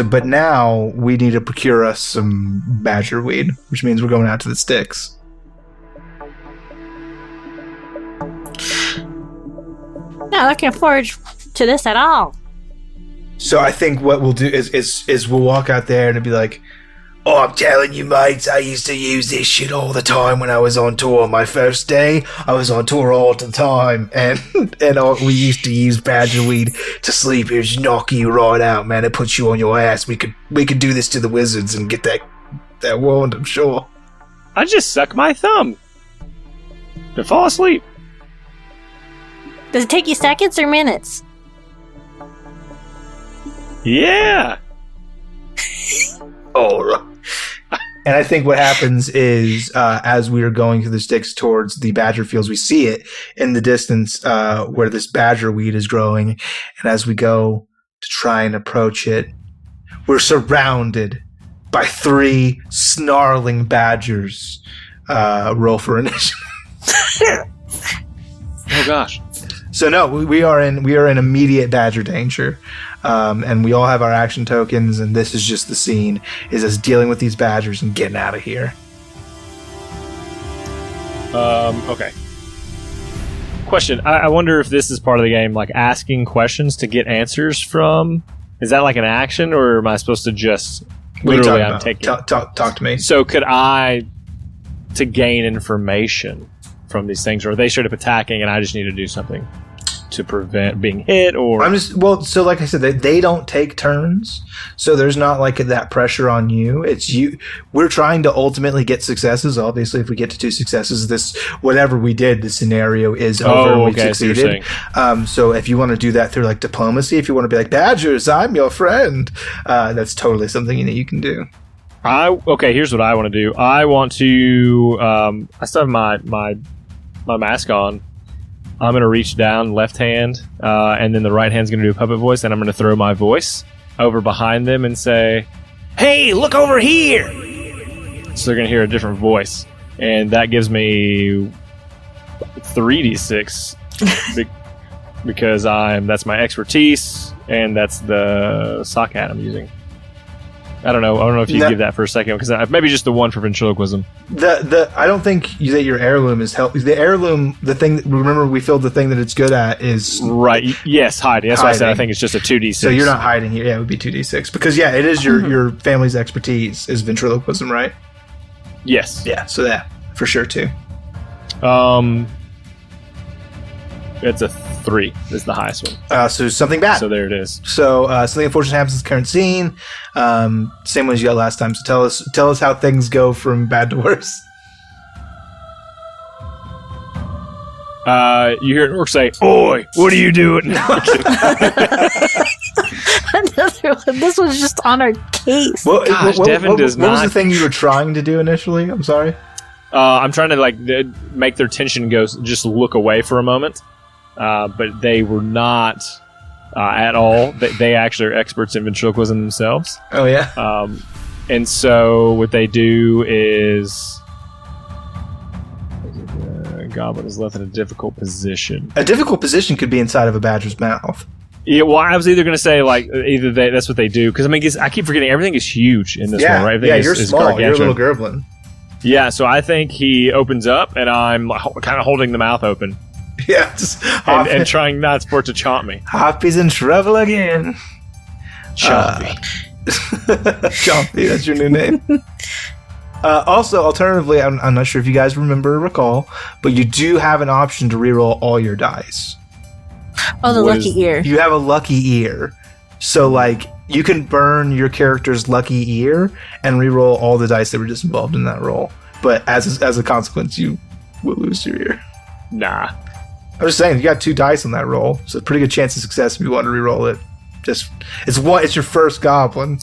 But now we need to procure us some badger weed, which means we're going out to the sticks. Not looking forward to this at all. So I think what we'll do is we'll walk out there and it'll be like, oh, I'm telling you, mates, I used to use this shit all the time when I was on tour. My first day, I was on tour all the time, and we used to use badger weed to sleep. It just knock you right out, man. It puts you on your ass. We could do this to the wizards and get that wand, I'm sure. I just suck my thumb to fall asleep. Does it take you seconds or minutes? Yeah. All right. And I think what happens is, as we are going through the sticks towards the badger fields, we see it in the distance where this badger weed is growing. And as we go to try and approach it, we're surrounded by 3 snarling badgers. Roll for initiative. Oh gosh. So no, we are in immediate badger danger. And we all have our action tokens, and this is just the scene, is us dealing with these badgers and getting out of here. Okay. Question. I wonder if this is part of the game, like asking questions to get answers from. Is that like an action, or am I supposed to just literally I'm taking... Talk to me. So could I, to gain information from these things, or are they straight up attacking and I just need to do something to prevent being hit? Or so like I said, they don't take turns, so there's not like that pressure on you. It's you. We're trying to ultimately get successes. Obviously, if we get to 2 successes, this whatever we did, the scenario is over. And we succeeded. So if you want to do that through like diplomacy, if you want to be like, badgers, I'm your friend, that's totally something that you can do. Here's what I want to do. I want to I still have my mask on. I'm going to reach down, left hand, and then the right hand's going to do a puppet voice, and I'm going to throw my voice over behind them and say, hey, look over here! So they're going to hear a different voice. And that gives me 3d6 because that's my expertise, and that's the sock hat I'm using. I don't know if you give that for a second, because maybe just the one for ventriloquism. I don't think that your heirloom is help. The heirloom, the thing. Remember, we filled the thing that it's good at is right. Yes, hiding. That's why I said I think it's just a 2d6. So you're not hiding here. Yeah, it would be 2d6 because it is your family's expertise is ventriloquism, right? Yes. Yeah. So that for sure too. It's a 3. It's the highest one. So something bad. So there it is. So something unfortunate happens in the current scene. Same way as you got last time. So tell us how things go from bad to worse. You hear an orc say, "Oi, what are you doing?" Another one. This was just on our case. Gosh, Devin does not. What was the thing you were trying to do initially? I'm sorry. I'm trying to make their tension go. Just look away for a moment. But they were not at all. They actually are experts in ventriloquism themselves. Oh, yeah? And so what they do is... Goblin is left in a difficult position. A difficult position could be inside of a badger's mouth. Yeah, well, I was either going to say, that's what they do. Because, I keep forgetting, everything is huge in this one, right? Everything you're small. You're a little Gerblin. Yeah, so I think he opens up, and I'm kind of holding the mouth open. Yeah, just and trying not for it to chomp me. Hoppy's in trouble again. Chompy. Chompy, that's your new name. Also, alternatively, I'm not sure if you guys remember or recall, but you do have an option to reroll all your dice. Oh, the lucky ear. You have a lucky ear. So, you can burn your character's lucky ear and reroll all the dice that were just involved in that roll. But as a consequence, you will lose your ear. Nah. I'm just saying, you got 2 dice on that roll, so a pretty good chance of success if you want to reroll it. It's your first goblin.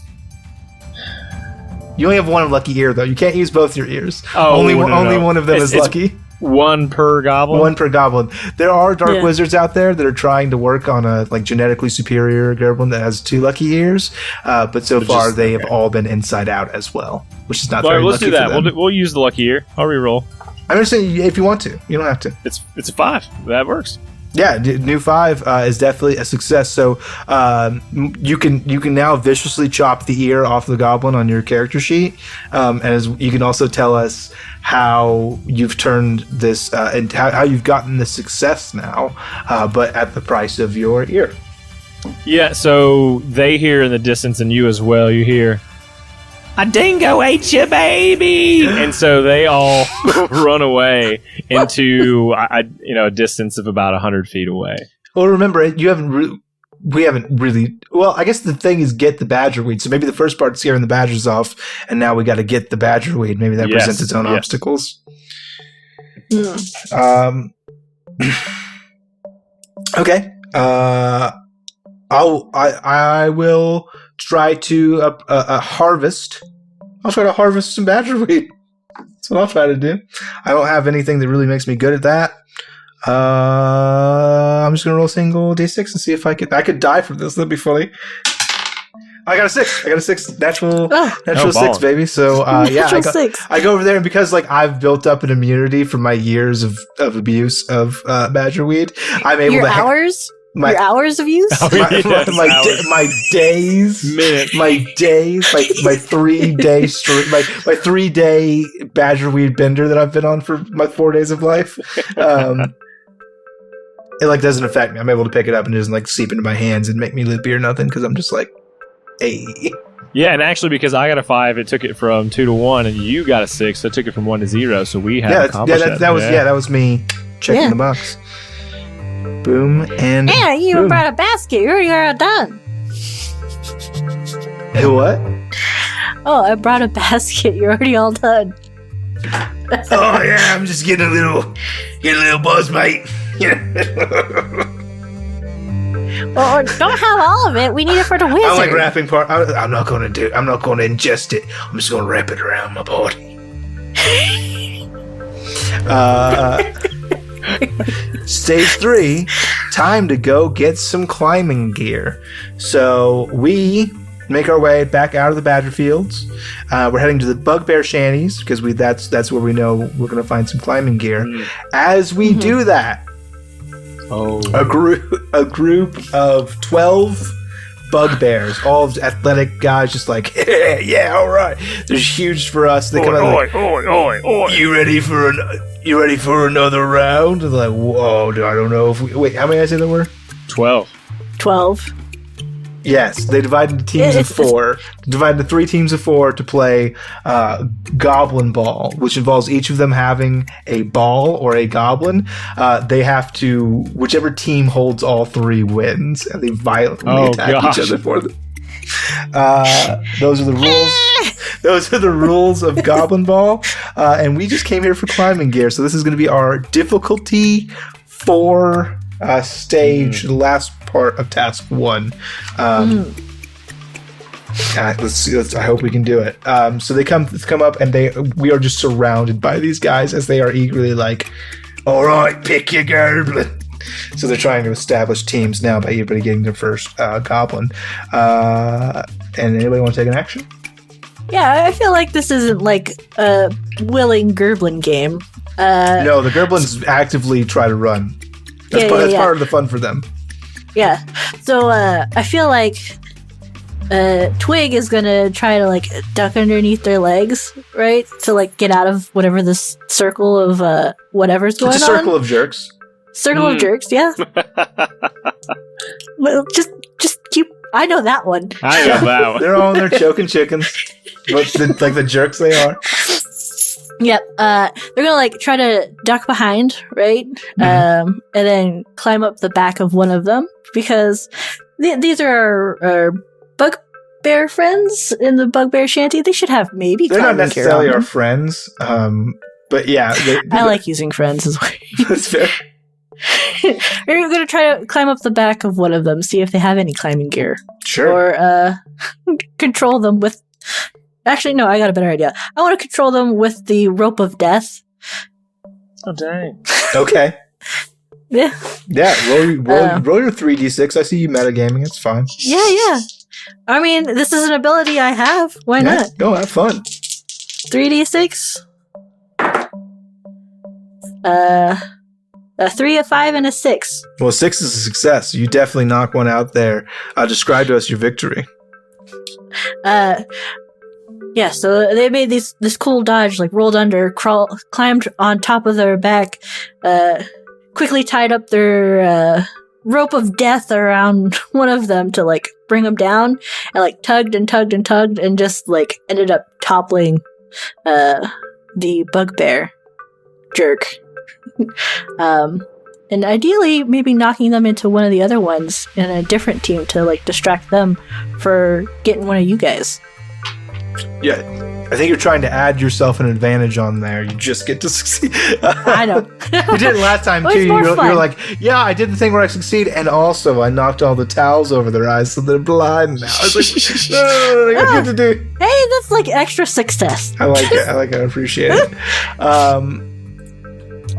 You only have one lucky ear, though. You can't use both your ears. Oh, only one of them is lucky. One per goblin? One per goblin. There are dark wizards out there that are trying to work on a genetically superior Gerblin that has 2 lucky ears, but so far they have all been inside out as well, which is not very let's lucky do that. for them. We'll use the lucky ear. I'll reroll. I'm just saying, if you want to, you don't have to. It's a 5. That works. Yeah, new 5 is definitely a success. So you can now viciously chop the ear off the goblin on your character sheet, and you can also tell us how you've turned this and how you've gotten the success now, but at the price of your ear. Yeah. So they hear in the distance, and you as well. You hear, "A dingo ate your baby!" And so they all run away into a distance of about 100 feet away. Well, remember, we haven't really. Well, I guess the thing is get the badger weed. So maybe the first part is scaring the badgers off, and now we got to get the badger weed. Maybe that presents its own obstacles. Okay. I will try to harvest. I'll try to harvest some badger weed. That's what I'll try to do. I don't have anything that really makes me good at that. I'm just gonna roll a single d6 and see if I could die from this. That'd be funny. I got a 6. Natural 6, baby. So I go over there, and because I've built up an immunity from my years of abuse of badger weed, I'm able to hours. Your hours of use? My days, minutes, my 3-day streak, my 3-day badger weed bender that I've been on for my 4 days of life. It doesn't affect me. I'm able to pick it up and it doesn't seep into my hands and make me lippy or nothing because I'm just hey. Yeah, and actually because I got a 5, it took it from 2 to 1, and you got a 6, so it took it from 1 to 0. So we have accomplished that. That was me checking the box. Boom and you boom. Brought a basket. You already are done. Hey, what? Oh, I brought a basket. You're already all done. Oh yeah, I'm just getting a little buzz, mate. Well, don't have all of it. We need it for the wizard. I like wrapping part. I'm not going to ingest it. I'm just going to wrap it around my body. Stage 3, time to go get some climbing gear. So we make our way back out of the Badger Fields. We're heading to the Bugbear Shanties because that's where we know we're going to find some climbing gear. As we do that, a group of 12 bugbears, all athletic guys, just yeah, all right. They're huge for us. They come out oi. You ready for another round? And they're whoa, I don't know if wait, how many I say there were? 12. Yes, they divide into teams of 4. Divide into 3 teams of 4 to play Goblin Ball, which involves each of them having a ball or a goblin. They have to, whichever team holds all 3 wins, and they violently attack each other for them. Those are the rules. Those are the rules of Goblin Ball, and we just came here for climbing gear. So this is going to be our difficulty 4 stage, the last part of task 1. Let's see. I hope we can do it. So they come up, and we are just surrounded by these guys as they are eagerly all right, pick your Gerblin. So they're trying to establish teams now by everybody getting their first goblin. And anybody want to take an action? Yeah, I feel like this isn't a willing Gerblin game. No, the Gerblins actively try to run. That's part of the fun for them. Yeah. So I feel like Twig is gonna try to duck underneath their legs, right? To get out of whatever this circle of whatever's going on. It's a circle of jerks. Circle of jerks, yeah. Well, just keep. I know that one. I know that one. They're all in there choking chickens, but the jerks they are. Yep. They're gonna try to duck behind, right? And then climb up the back of one of them because these are our bugbear friends in the bugbear shanty. They should have maybe. They're not necessarily our friends, but yeah. I like using friends as well. That's fair. We're gonna try to climb up the back of one of them, see if they have any climbing gear. Sure. Or control them with. Actually, no, I got a better idea. I want to control them with the rope of death. Oh, dang. Okay. Yeah. Yeah, roll your 3d6. I see you metagaming. It's fine. Yeah. I mean, this is an ability I have. Why not? Go have fun. 3d6. A 3, a 5, and a 6. Well, 6 is a success. You definitely knock one out there. Describe to us your victory. Yeah, so they made this cool dodge, like rolled under, climbed on top of their back, quickly tied up their rope of death around one of them to like bring them down, and like tugged and tugged and tugged, and just like ended up toppling the bugbear jerk. And ideally, maybe knocking them into one of the other ones in a different team to like distract them for getting one of you guys. Yeah, I think you're trying to add yourself an advantage on there. You just get to succeed. I know. You did it last time too. You're like, yeah, I did the thing where I succeed, and also I knocked all the towels over their eyes so they're blind now. I was like, no, I got good to do. Hey, that's like extra success. I like it. I appreciate it.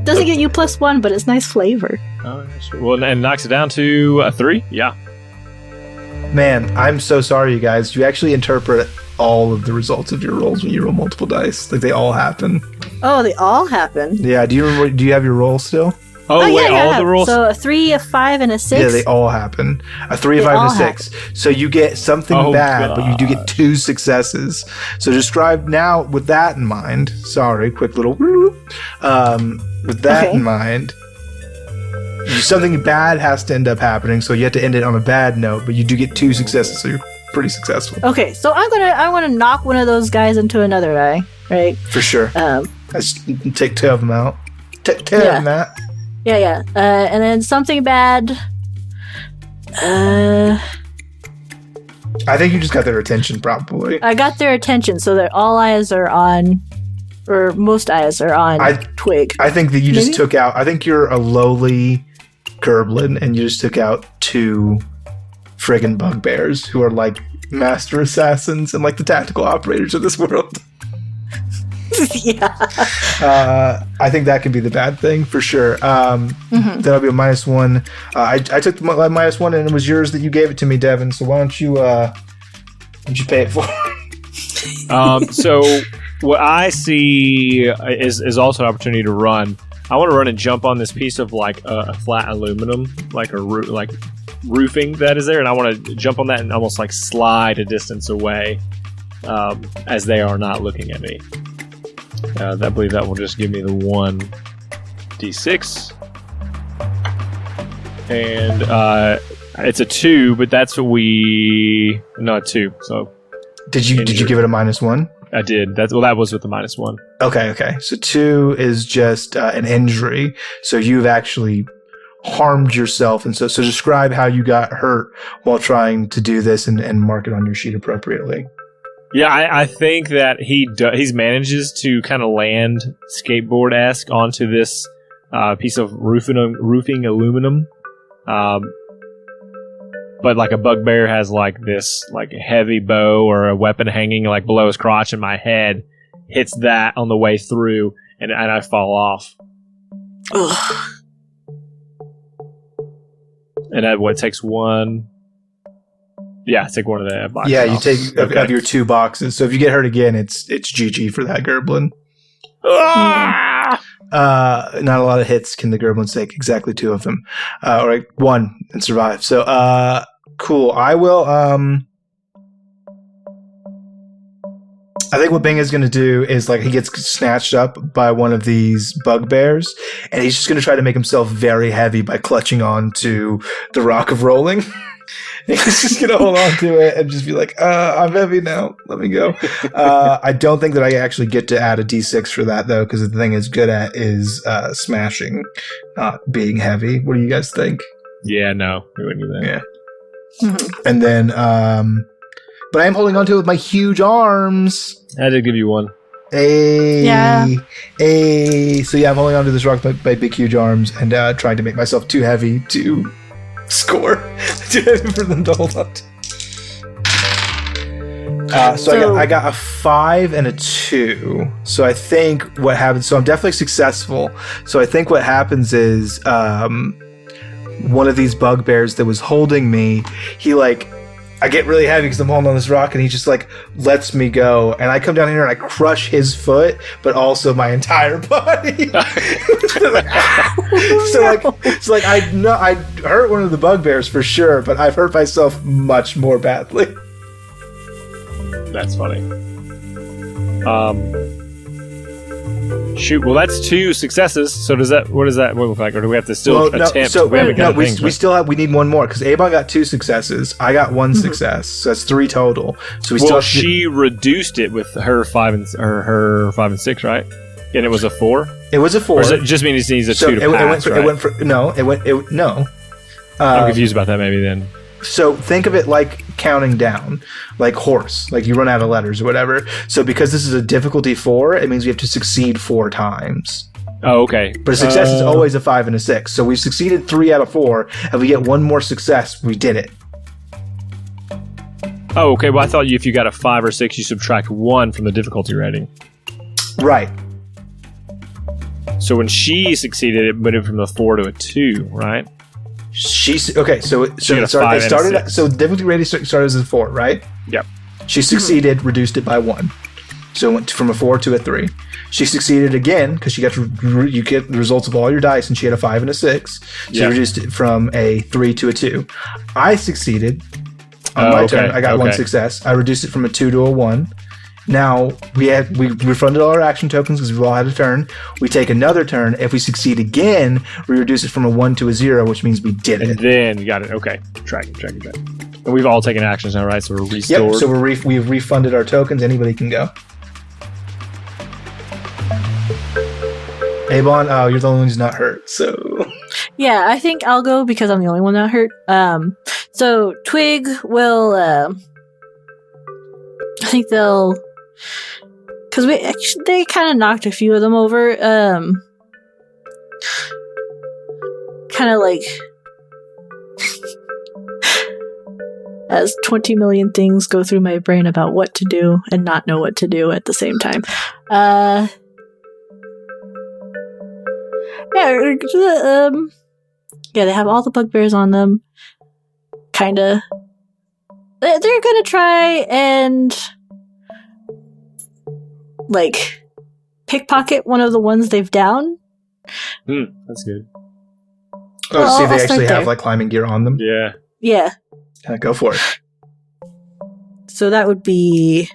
Doesn't get you +1, but it's nice flavor. Oh, sure. Well, and knocks it down to a 3. Yeah. Man, I'm so sorry, you guys. You actually interpret all of the results of your rolls when you roll multiple dice. Like they all happen. Oh, they all happen. Yeah. Do you remember? Do you have your roll still? Oh wait, all the rolls. So a 3, a 5, and a 6. Yeah, they all happen. A 3, a 5, and a 6. So you get something bad, but you do get 2 successes. So describe now with that in mind. Sorry, quick little. With that in mind, something bad has to end up happening. So you have to end it on a bad note, but you do get 2 successes. So you're pretty successful. Okay, so I want to knock one of those guys into another guy, right? For sure. Let's take 2 of them out. Take 2 of them out. Yeah. And then something bad. I think you just got their attention, probably. I got their attention, so that all eyes are on, or most eyes are on Twig. I think that you just took out. I think you're a lowly Gerblin, and you just took out 2 friggin' bugbears who are like master assassins and like the tactical operators of this world. Yeah. I think that could be the bad thing for sure. That'll be a -1. I took the -1 and it was yours that you gave it to me, Devin. So why don't you pay it for? So what I see is also an opportunity to run. I want to run and jump on this piece of like a flat aluminum, like roofing that is there, and I want to jump on that and almost like slide a distance away, as they are not looking at me. I believe that will just give me the 1d6, and it's a 2, but that's what a 2. So did you give it a -1? I did. That was with the -1. Okay. So 2 is just an injury. So you've actually harmed yourself, and so describe how you got hurt while trying to do this, and mark it on your sheet appropriately. Yeah, I think that he manages to kind of land skateboard-esque onto this piece of roofing aluminum, but like a bugbear has like this like heavy bow or a weapon hanging like below his crotch, and my head hits that on the way through, and I fall off. Ugh. And that takes 1. Yeah, take one of the boxes. Yeah, you take of your 2 boxes. So if you get hurt again, it's GG for that Gerblin. Ah! Not a lot of hits can the Gerblins take. Exactly 2 of them, or 1 and survive. So cool. I will. I think what Bing is going to do is like he gets snatched up by one of these bugbears, and he's just going to try to make himself very heavy by clutching on to the rock of rolling. He's just going to hold on to it and just be like, I'm heavy now. Let me go. I don't think that I actually get to add a d6 for that, though, because the thing it's good at is smashing, not being heavy. What do you guys think? Yeah, no. We wouldn't do that. Yeah. And then, but I am holding on to it with my huge arms. I did give you 1. Hey. Yeah. Hey. So yeah, I'm holding on to this rock with my big, huge arms and trying to make myself too heavy to score. Too heavy for them to hold on to. So I got a 5 and a 2. So I think what happens. So I'm definitely successful. So I think what happens is one of these bugbears that was holding me, I get really heavy because I'm holding on this rock, and he just lets me go, and I come down here and I crush his foot, but also my entire body. So I know I hurt one of the bugbears for sure, but I've hurt myself much more badly. That's funny. Shoot. Well, that's 2 successes. So what does that look like? Or do we have to still attempt? We need one more because Avon got 2 successes. I got 1 success. So that's 3 total. So she reduced it with her 5 and 6, right? And it was a 4. It was a 4. Or does it just mean it needs a 2 to pass? No. I'm confused about that. Maybe then. So think of it like counting down, like horse, like you run out of letters or whatever. So because this is a difficulty 4, it means we have to succeed 4 times. Oh, okay. But a success is always a 5 and a 6. So we've succeeded 3 out of 4. If we get 1 more success, we did it. Oh, okay. Well, I thought if you got a 5 or 6, you subtract 1 from the difficulty rating. Right. So when she succeeded, it went from a 4 to a 2, right? Okay, so it started. So the difficulty rating started as a 4, right? Yep. She succeeded, reduced it by 1, so it went from a 4 to a 3. She succeeded again because you get the results of all your dice, and she had a 5 and a 6. She reduced it from a 3 to a 2. I succeeded on my turn. I got 1 success. I reduced it from a 2 to a 1. Now, we refunded all our action tokens because we've all had a turn. We take another turn. If we succeed again, we reduce it from a 1 to a 0, which means we did it. And then you got it. Okay. Track. And we've all taken actions now, right? So we're restored. Yep, so we've refunded our tokens. Anybody can go. Avon, you're the only one who's not hurt, so... Yeah, I think I'll go because I'm the only one not hurt. So Twig will... I think they'll... Because they kind of knocked a few of them over. Kind of as 20 million things go through my brain about what to do and not know what to do at the same time. They have all the bugbears on them. Kinda. They're gonna try and pickpocket one of the ones they've downed. That's good. Oh, see, they actually have climbing gear on them? Yeah. Yeah. Go for it. So that would be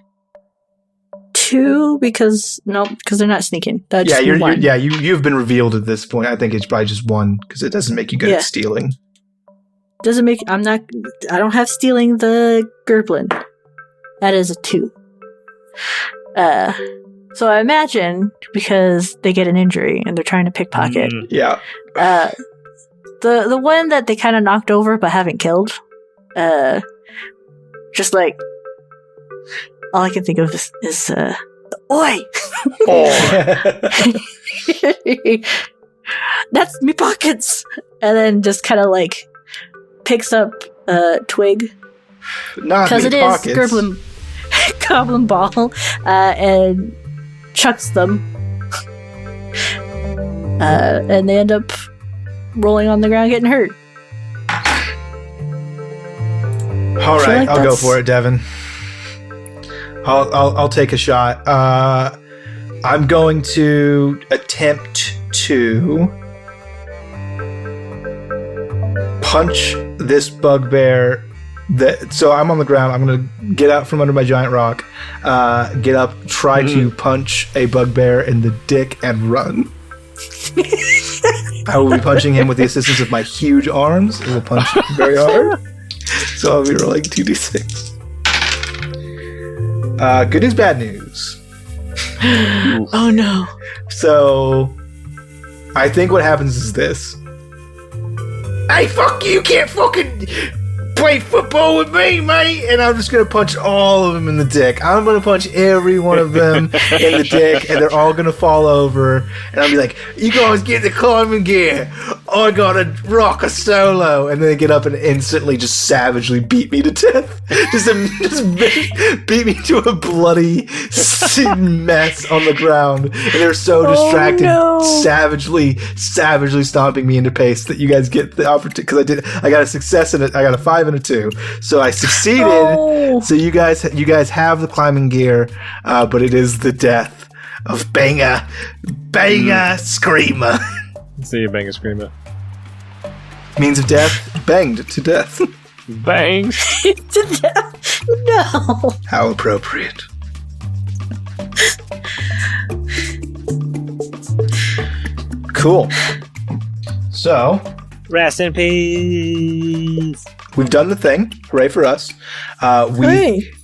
2 because they're not sneaking. That'd just be 1. You've been revealed at this point. I think it's probably just 1 because it doesn't make you good at stealing. I don't have stealing the Gerblin. That is a 2. So I imagine because they get an injury and they're trying to pickpocket. Yeah. The one that they kind of knocked over but haven't killed. Just all I can think of is oi. That's me pockets. And then just kind of picks up Twig because it is Goblin Ball, and chucks them, and they end up rolling on the ground, getting hurt. All right, I'll go for it, Devin. I'll take a shot. I'm going to attempt to punch this bugbear. So I'm on the ground. I'm going to get out from under my giant rock, get up, try to punch a bugbear in the dick and run. I will be punching him with the assistance of my huge arms. It will punch very hard. So I'll be rolling 2d6. Good news, bad news. Oh no. So I think what happens is this. Hey, fuck you, can't fucking play football with me, mate? And I'm just going to punch all of them in the dick. I'm going to punch every one of them in the dick, and they're all going to fall over. And I'll be like, you guys get the climbing gear. I got to rock a solo. And then they get up and instantly just savagely beat me to death. just beat me to a bloody mess on the ground. And they're so distracted, savagely stomping me into pace that you guys get the opportunity. Because I got a success in it. I got a 5 and a 2. So I succeeded. So you guys have the climbing gear, but it is the death of Banger Screamer. See you, Banger Screamer. Means of death, banged to death. Banged to death? No. How appropriate. Cool. So, rest in peace. We've done the thing. Hooray for us.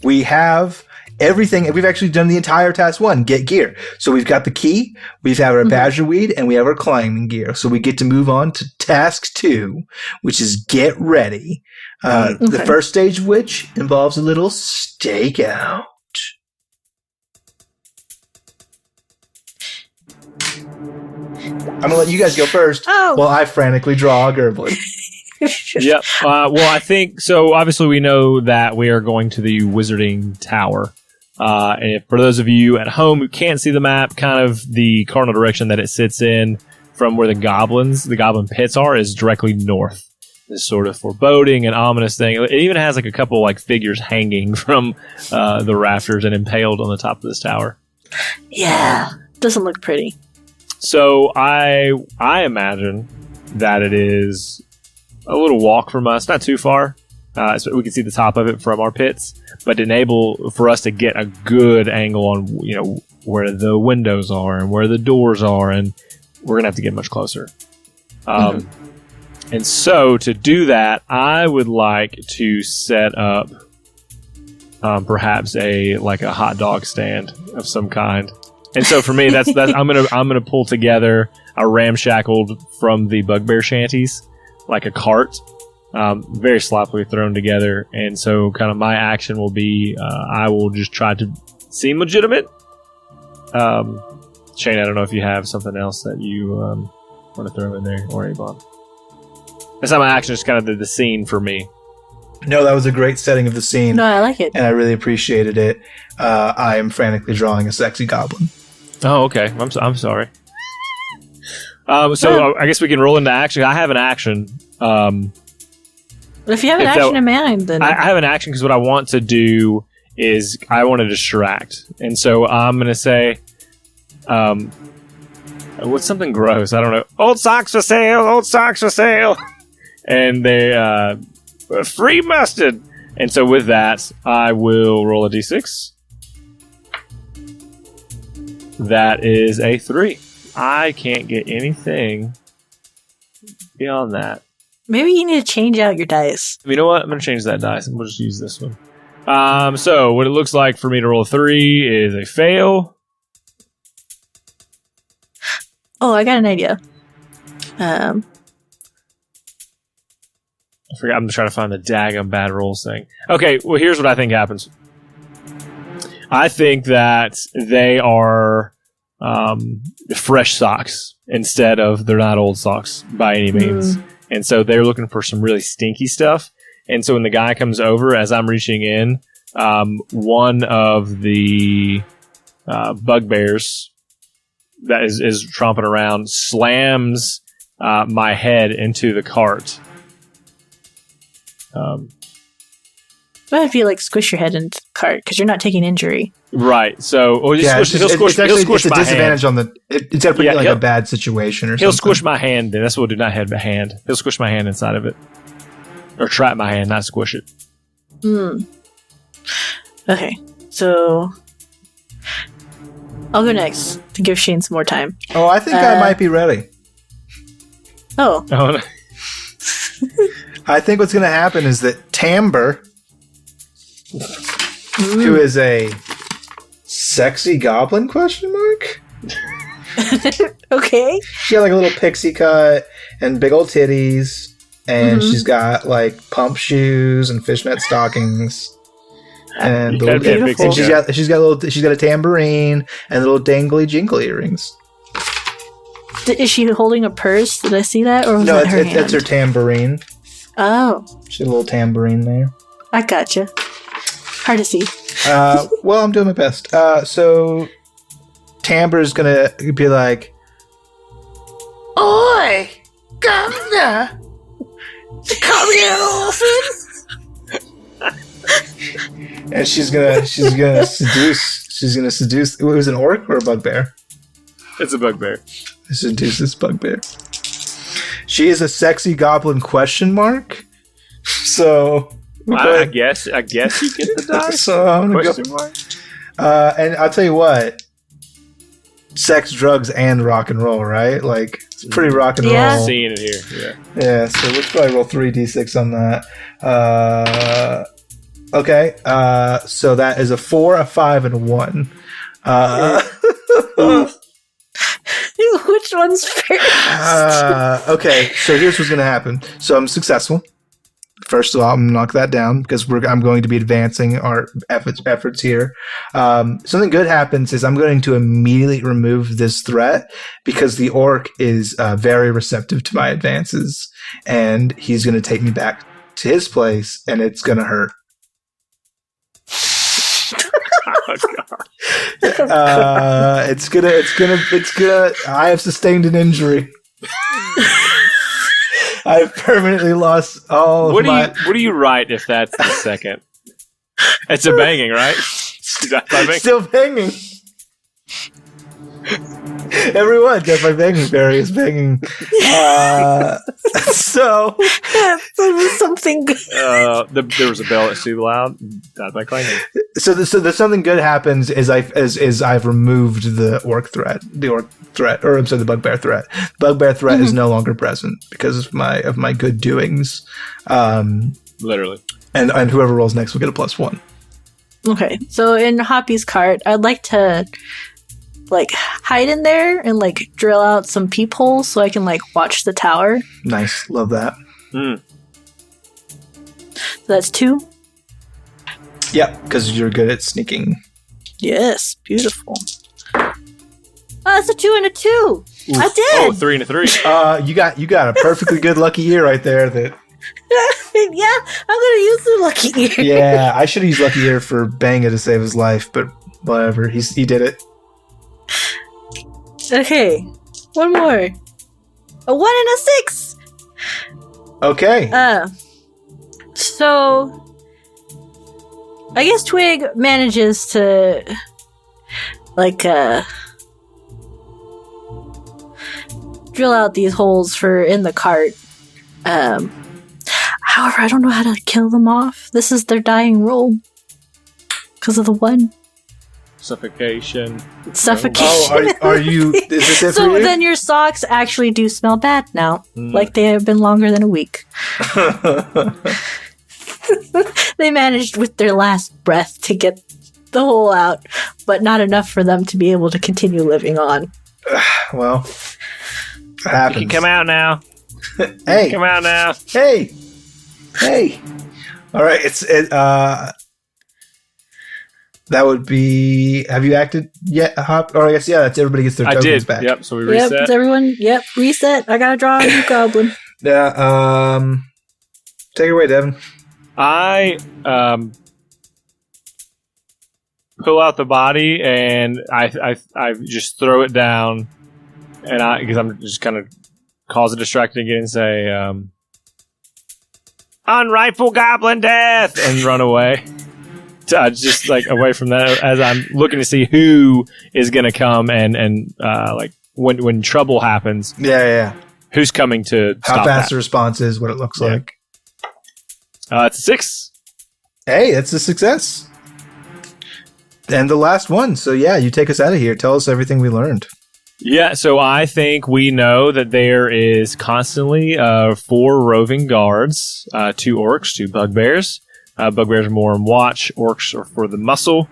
We have everything. We've actually done the entire task 1, get gear. So we've got the key, we have our badger weed, and we have our climbing gear. So we get to move on to task 2, which is get ready. The first stage of which involves a little stakeout. I'm going to let you guys go first while I frantically draw a Gerblin. Yep. Well, I think so. Obviously, we know that we are going to the Wizarding Tower. And for those of you at home who can't see the map, kind of the cardinal direction that it sits in from where the goblin pits are is directly north. This sort of foreboding and ominous thing. It even has like a couple like figures hanging from the rafters and impaled on the top of this tower. Yeah, doesn't look pretty. So I imagine that it is a little walk from us, not too far. So we can see the top of it from our pits, but enable for us to get a good angle on where the windows are and where the doors are, and we're gonna have to get much closer. And so to do that, I would like to set up perhaps a hot dog stand of some kind. And so for me, that's I'm gonna pull together a ramshackled from the bugbear shanties, like a cart, very sloppily thrown together. And so kind of my action will be I will just try to seem legitimate. Shane, I don't know if you have something else that you want to throw in there, or Avon. That's not my action. It's kind of the scene for me. No, that was a great setting of the scene. No, I like it. And I really appreciated it. I am frantically drawing a sexy goblin. Oh, okay. I'm sorry. So I guess we can roll into action. I have an action. But if you have an action in mind, then... I have an action because what I want to do is I want to distract. And so I'm going to say... what's something gross? I don't know. Old socks for sale! Old socks for sale! And they... free mustard! And so with that, I will roll a d6. That is a 3. I can't get anything beyond that. Maybe you need to change out your dice. You know what? I'm going to change that dice, and we'll just use this one. So what it looks like for me to roll a 3 is a fail. Oh, I got an idea. I forgot. I'm trying to find the daggum bad rolls thing. Okay, well, here's what I think happens. I think that they are fresh socks instead of they're not old socks by any means. And so they're looking for some really stinky stuff. And so when the guy comes over, as I'm reaching in, one of the bugbears that is tromping around slams my head into the cart. What if you squish your head into the cart because you're not taking injury? Right. So he'll squish it's a my disadvantage hand. on the. It's got to put you in a bad situation or something. He'll squish my hand. Then that's what we'll do. Not head, but hand. He'll squish my hand inside of it, or trap my hand, not squish it. Okay. So I'll go next to give Shane some more time. Oh, I think I might be ready. Oh. No. I think what's going to happen is that Timbre, who is a sexy goblin ? Okay. She had a little pixie cut and big old titties and she's got like pump shoes and fishnet stockings. And, Yeah, and she's got a tambourine and little dangly jingly earrings. Is she holding a purse? Did I see that, or was No, that her hand? it's her tambourine. Oh, She had a little tambourine there. I gotcha. Hard to see. Well, I'm doing my best. So Tambour's gonna be like, "Oi, governor, come here, orphan." And she's gonna seduce. It was an orc or a bugbear? It's a bugbear. Seduce this bugbear. She is a sexy goblin ? So I guess you get the die. So I'm gonna go. And I'll tell you what, sex, drugs, and rock and roll, right? Like it's pretty rock and roll. Seeing it here, Yeah. So let's probably roll 3d6 on that. Okay. So that is a 4, a 5, and a 1. Which one's first? Okay. So here's what's gonna happen. So I'm successful. First of all, I'm gonna knock that down because I'm going to be advancing our efforts here. Something good happens is I'm going to immediately remove this threat because the orc is very receptive to my advances, and he's going to take me back to his place, and it's going to hurt. It's gonna. I have sustained an injury. I've permanently lost all What do you write if that's the second? It's a banging, right? Still banging. Everyone, death by banging, Barry is banging. So There was something good. there was a bell that's too loud. Died by clanging. So there's something good happens is I've removed the orc threat, or I'm sorry, the bugbear threat. Bugbear threat is no longer present because of my good doings. Literally. And whoever rolls next will get a +1. Okay, so in Hoppy's cart, I'd like to like hide in there and like drill out some peepholes so I can like watch the tower. Nice, love that. So that's 2. Yep, because you're good at sneaking. Yes, beautiful. Oh, that's a 2 and a 2. Oof. I did. Oh, 3 and a 3. You got a perfectly good lucky ear right there. That Yeah, I'm gonna use the lucky ear. yeah, I should have used lucky ear for Banga to save his life, but whatever. He did it. Okay, one more. A 1 and a 6. Okay. So I guess Twig manages to like drill out these holes for in the cart. However, I don't know how to kill them off. This is their dying roll because of the 1. Suffocation. Oh, are you? Is this it So for you? then your socks actually do smell bad now, like they have been longer than a week. They managed with their last breath to get the hole out, but not enough for them to be able to continue living on. Well, it happens. You can come out now. Hey, Come out now. hey. All right, that would be. Have you acted yet, Hop? Or I guess that's everybody gets their I tokens did. back. Yep. So we Yep, reset. is everyone. Yep, reset. I gotta draw a new goblin. Yeah. Take it away, Devin. I pull out the body and I just throw it down, and because I'm just kind of cause a distraction again and say unrightful goblin death and run away. Just like away from that as I'm looking to see who is going to come and like when trouble happens. Yeah. Who's coming to How stop fast that? the response is, what it looks like. It's a 6. Hey, that's a success. And the last one. So yeah, you take us out of here. Tell us everything we learned. Yeah, so I think we know that there is constantly 4 roving guards, 2 orcs, 2 bugbears. Bugbears are more on watch. Orcs are for the muscle.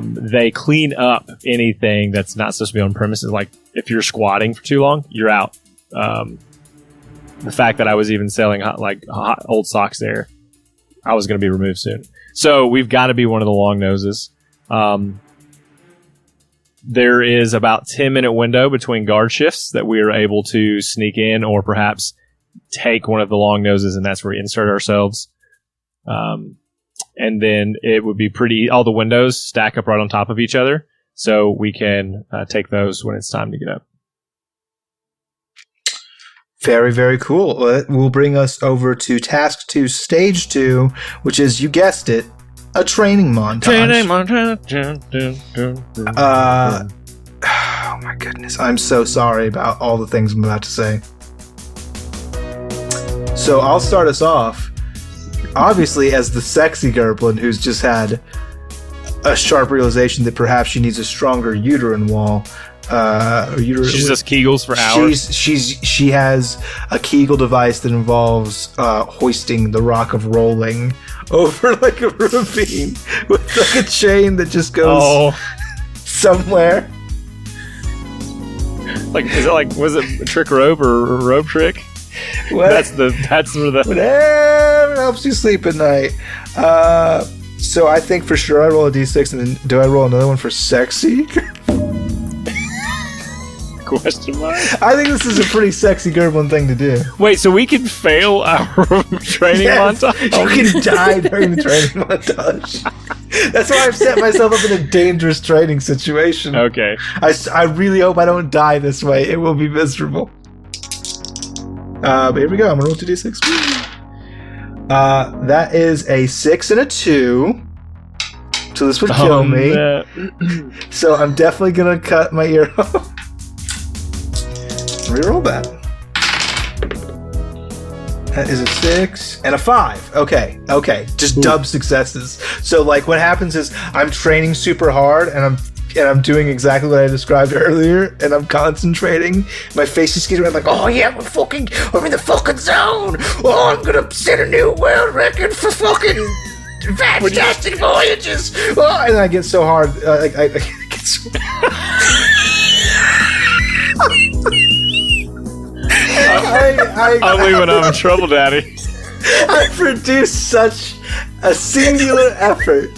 They clean up anything that's not supposed to be on premises. Like if you're squatting for too long, you're out. the fact that I was even selling hot old socks there, I was going to be removed soon. So we've got to be one of the long noses. There is about 10-minute window between guard shifts that we are able to sneak in or perhaps take one of the long noses, and that's where we insert ourselves. And then it would be all the windows stack up right on top of each other, so we can take those when it's time to get up. Very, very cool. It will bring us over to Task 2, Stage 2, which is, you guessed it, a training montage. Oh my goodness. I'm so sorry about all the things I'm about to say. So I'll start us off. Obviously, as the sexy Gerblin who's just had a sharp realization that perhaps she needs a stronger uterine wall. She does Kegels for hours. She has a Kegel device that involves hoisting the rock of rolling over like a ravine with like a chain that just goes somewhere. Like, is it like, was it a trick rope or a rope trick? That's where the whatever helps you sleep at night. So I think for sure I roll a d6, and then do I roll another one for sexy? Question mark? I think this is a pretty sexy Gerblin thing to do. Wait, so we can fail our training montage? You can die during the training montage. That's why I've set myself up in a dangerous training situation. Okay. I really hope I don't die this way. It will be miserable. But here we go. I'm going to roll 2d6. That is a 6 and a 2. So this would kill me. So I'm definitely going to cut my ear off. Reroll that. That is a 6 and a 5. Okay. Just dub successes. So like what happens is I'm training super hard and I'm doing exactly what I described earlier, and I'm concentrating. My face is getting around like, oh yeah, we're in the fucking zone. Oh, I'm gonna set a new world record for fucking fantastic voyages. Oh, and I get so hard. I get so. Only when I'm in trouble, Daddy. I produce such a singular effort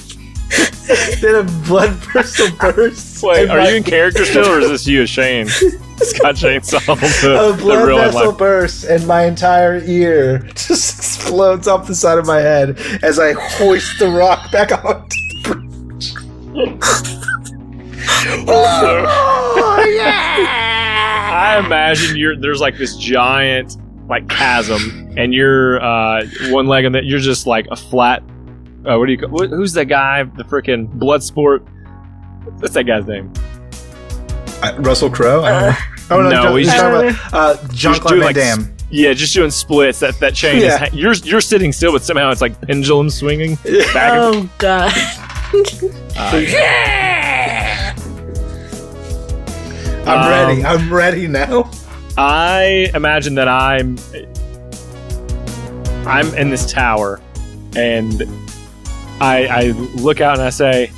that a blood vessel bursts. Wait, are you in character still, or is this you as Shane? Scott Shainsaw. A blood vessel bursts, and my entire ear just explodes off the side of my head as I hoist the rock back onto the bridge. Oh, yeah! I imagine there's like this giant like chasm, and you're one leg on that. You're just like a flat. What do you call? Who's that guy? The freaking Bloodsport. What's that guy's name? Russell Crowe. No, he's talking about Jean-Claude Van Damme. Yeah, just doing splits. That chain is. You're sitting still, but somehow it's like pendulum swinging. Back oh god. Yeah. I'm ready now. I imagine that I'm in this tower, and I look out and I say,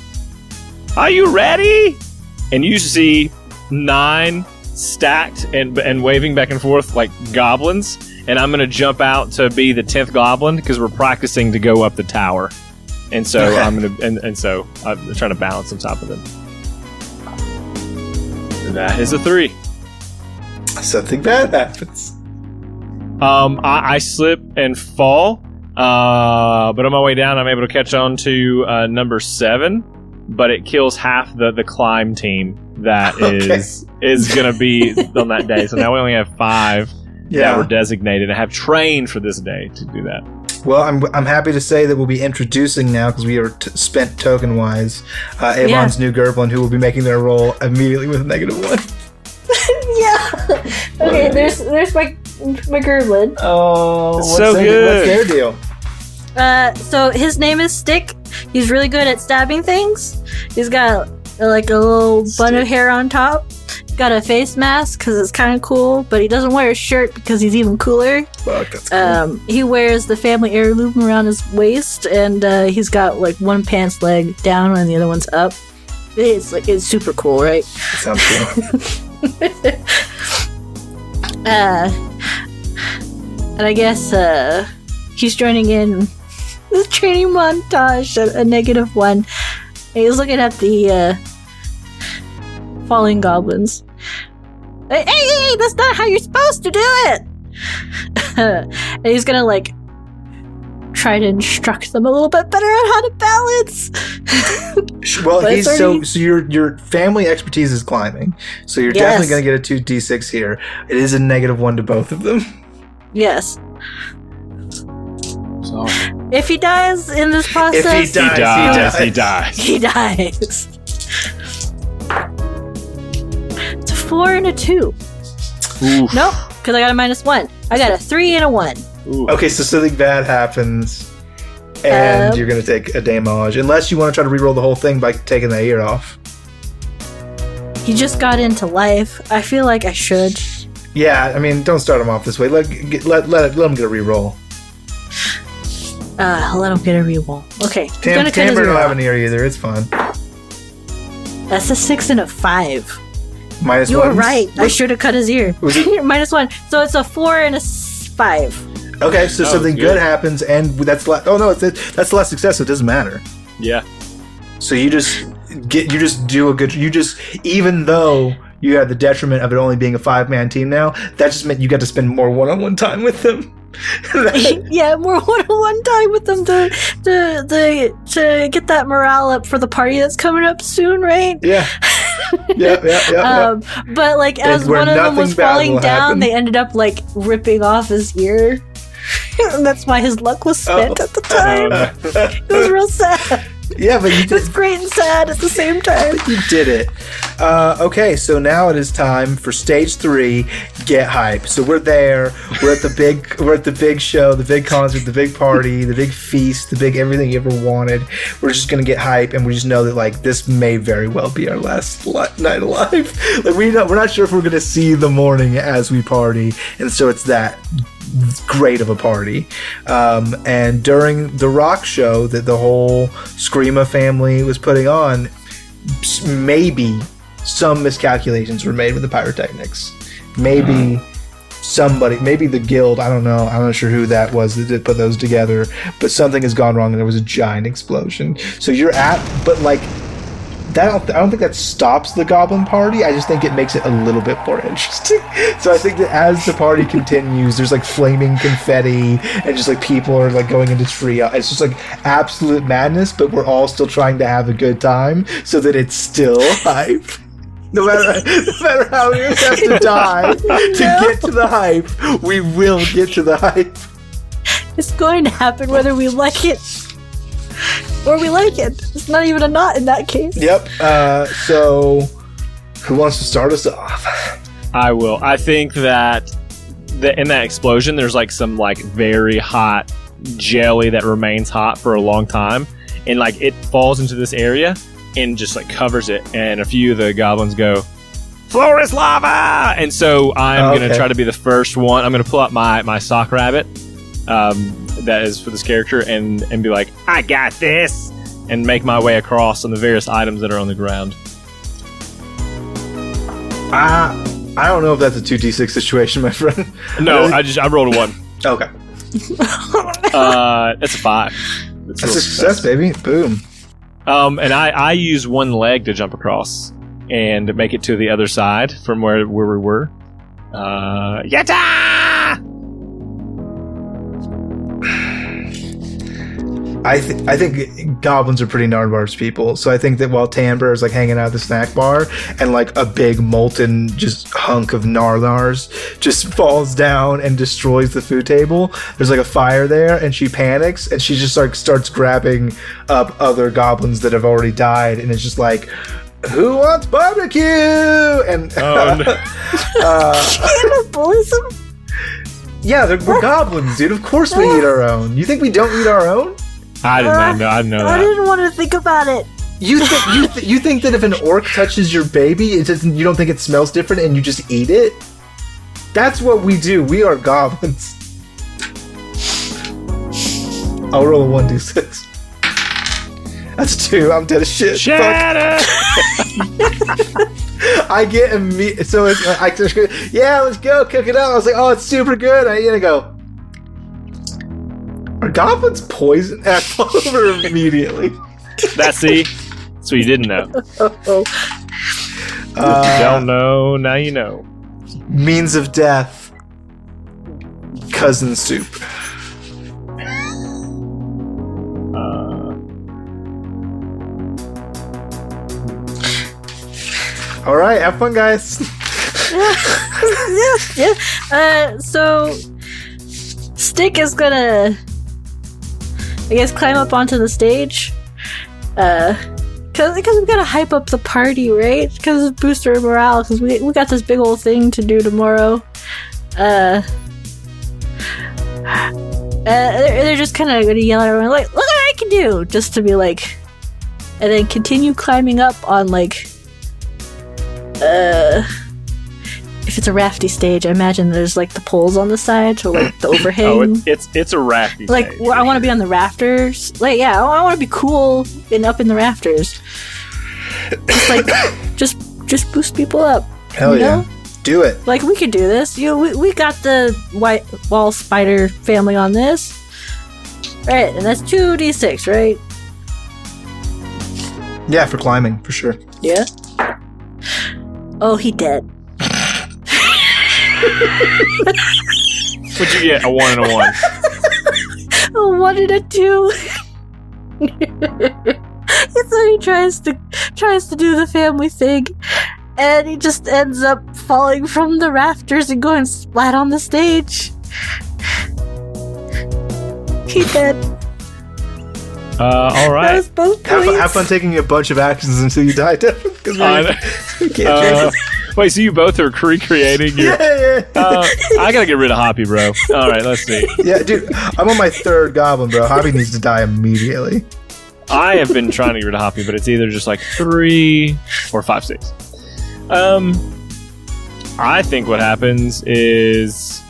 "Are you ready?" And you see 9 stacked and waving back and forth like goblins, and I'm gonna jump out to be the 10th goblin because we're practicing to go up the tower, and so I'm gonna and so I'm trying to balance on top of them. That is a 3. Something bad happens. I slip and fall, but on my way down, I'm able to catch on to number 7. But it kills half the climb team that is going to be on that day. So now we only have 5 that were designated. I have trained for this day to do that. Well, I'm happy to say that we'll be introducing now, because we are spent token-wise, Avon's new Gerblin, who will be making their roll immediately with a -1. Yeah. Okay, there's my Gerblin. Oh, so good. What's their deal? So his name is Stick. He's really good at stabbing things. He's got like a little bun of hair on top. Got a face mask because it's kind of cool, but he doesn't wear a shirt because he's even cooler. Fuck, that's cool. He wears the family heirloom around his waist, and he's got like one pants leg down and the other one's up. It's super cool, right? Sounds cool. And I guess he's joining in the training montage, a -1. And he's looking at the falling goblins. Hey, that's not how you're supposed to do it! And he's gonna, like, try to instruct them a little bit better on how to balance. Well, so your family expertise is climbing, so you're definitely going to get a 2d6 here. It is a -1 to both of them. Yes. So, if he dies in this process, he dies. He dies. It's a 4 and a 2. Oof. Nope, because I got a -1. I got a 3 and a 1. Ooh. Okay, so something bad happens, and you're going to take a damage. Unless you want to try to reroll the whole thing by taking that ear off. He just got into life. I feel like I should. Yeah, I mean, don't start him off this way. Let him get a reroll. Let him get a reroll. Okay. Tamber don't have an ear either. It's fine. That's a 6 and a 5. -1. You were right. I should have cut his ear. -1. So it's a 4 and a 5. Okay, so something good happens, and that's the last success. So it doesn't matter. Yeah. So you just even though you have the detriment of it only being a 5-man team now, that just meant you got to spend more one-on-one time with them. Yeah, more one-on-one time with them to get that morale up for the party that's coming up soon, right? Yeah. Yeah. But like as one of them was falling down, they ended up like ripping off his ear. And that's why his luck was spent at the time. It was real sad. Yeah, but you did. It was great and sad at the same time. But you did it. Okay, so now it is time for stage 3. Get hype. So we're there. We're at the big show, the big concert, the big party, the big feast, the big everything you ever wanted. We're just gonna get hype, and we just know that like this may very well be our last night alive. Like we're not sure if we're gonna see the morning as we party, and so it's that great of a party. And during the rock show that the whole Screama family was putting on, maybe some miscalculations were made with the pyrotechnics. Maybe maybe the guild, I don't know, I'm not sure who that was that did put those together, but something has gone wrong and there was a giant explosion. So but like I don't think that stops the goblin party. I just think it makes it a little bit more interesting. So I think that as the party continues, there's like flaming confetti and just like people are like going into tree. It's just like absolute madness, but we're all still trying to have a good time so that it's still hype. No matter how we have to die to get to the hype, we will get to the hype. It's going to happen whether we like it or we like it. It's not even a knot in that case. Yep. So, who wants to start us off? I will. I think that in that explosion, there's like some like very hot jelly that remains hot for a long time, and like it falls into this area and just like covers it. And a few of the goblins go, "Floor is lava!" And so I'm gonna try to be the first one. I'm gonna pull out my sock rabbit. That is for this character, and be like, I got this, and make my way across on the various items that are on the ground. I don't know if that's a 2d6 situation, my friend. No, I rolled a 1. Okay. That's a 5. That's a success, baby. Boom. And I use one leg to jump across and make it to the other side from where we were. Yatta! I think goblins are pretty Nardbar's people, so I think that while Tamber is like hanging out at the snack bar and like a big molten just hunk of Nardars just falls down and destroys the food table, there's like a fire there, and she panics and she just like starts grabbing up other goblins that have already died, and it's just like, who wants barbecue? And cannibalism. Yeah, we're goblins, dude. Of course we eat our own. You think we don't eat our own? I did not know. I didn't know that. I didn't want to think about it. You think that if an orc touches your baby, you don't think it smells different and you just eat it? That's what we do. We are goblins. I'll roll a 1d6. That's 2. I'm dead as shit. Shatter! I get immediate. So it's yeah, let's go cook it up. I was like, oh, it's super good. I go. Are goblins poison? Fall over immediately. That's what you didn't know. If you don't know, now you know. Means of death. Cousin soup. All right, have fun, guys. Yeah. So Stick is gonna, I guess, climb up onto the stage. Because we gotta hype up the party, right? Because boost our morale. Because we got this big old thing to do tomorrow. They're just kind of gonna yell at everyone like, "Look what I can do!" Just to be like, and then continue climbing up on like. If it's a rafty stage, I imagine there's like the poles on the side, or like the overhang. Oh, it's a rafty like stage. I want to be on the rafters. Like, yeah, I want to be cool and up in the rafters. Just like, just boost people up. Hell yeah, do it. Like, we could do this. We got the white wall spider family on this, right? And that's 2d6, right? Yeah, for climbing, for sure. Yeah. Oh, he dead. What'd you get? A 1 and a 1. A 1 and a 2. So he tries to do the family thing, and he just ends up falling from the rafters and going splat on the stage. He dead. All right. That was both Have fun taking a bunch of actions until you die, Devin. Wait, so you both are recreating your... Yeah. I gotta get rid of Hoppy, bro. All right, let's see. Yeah, dude, I'm on my 3rd goblin, bro. Hoppy needs to die immediately. I have been trying to get rid of Hoppy, but it's either just like 3 or 5, 6. I think what happens is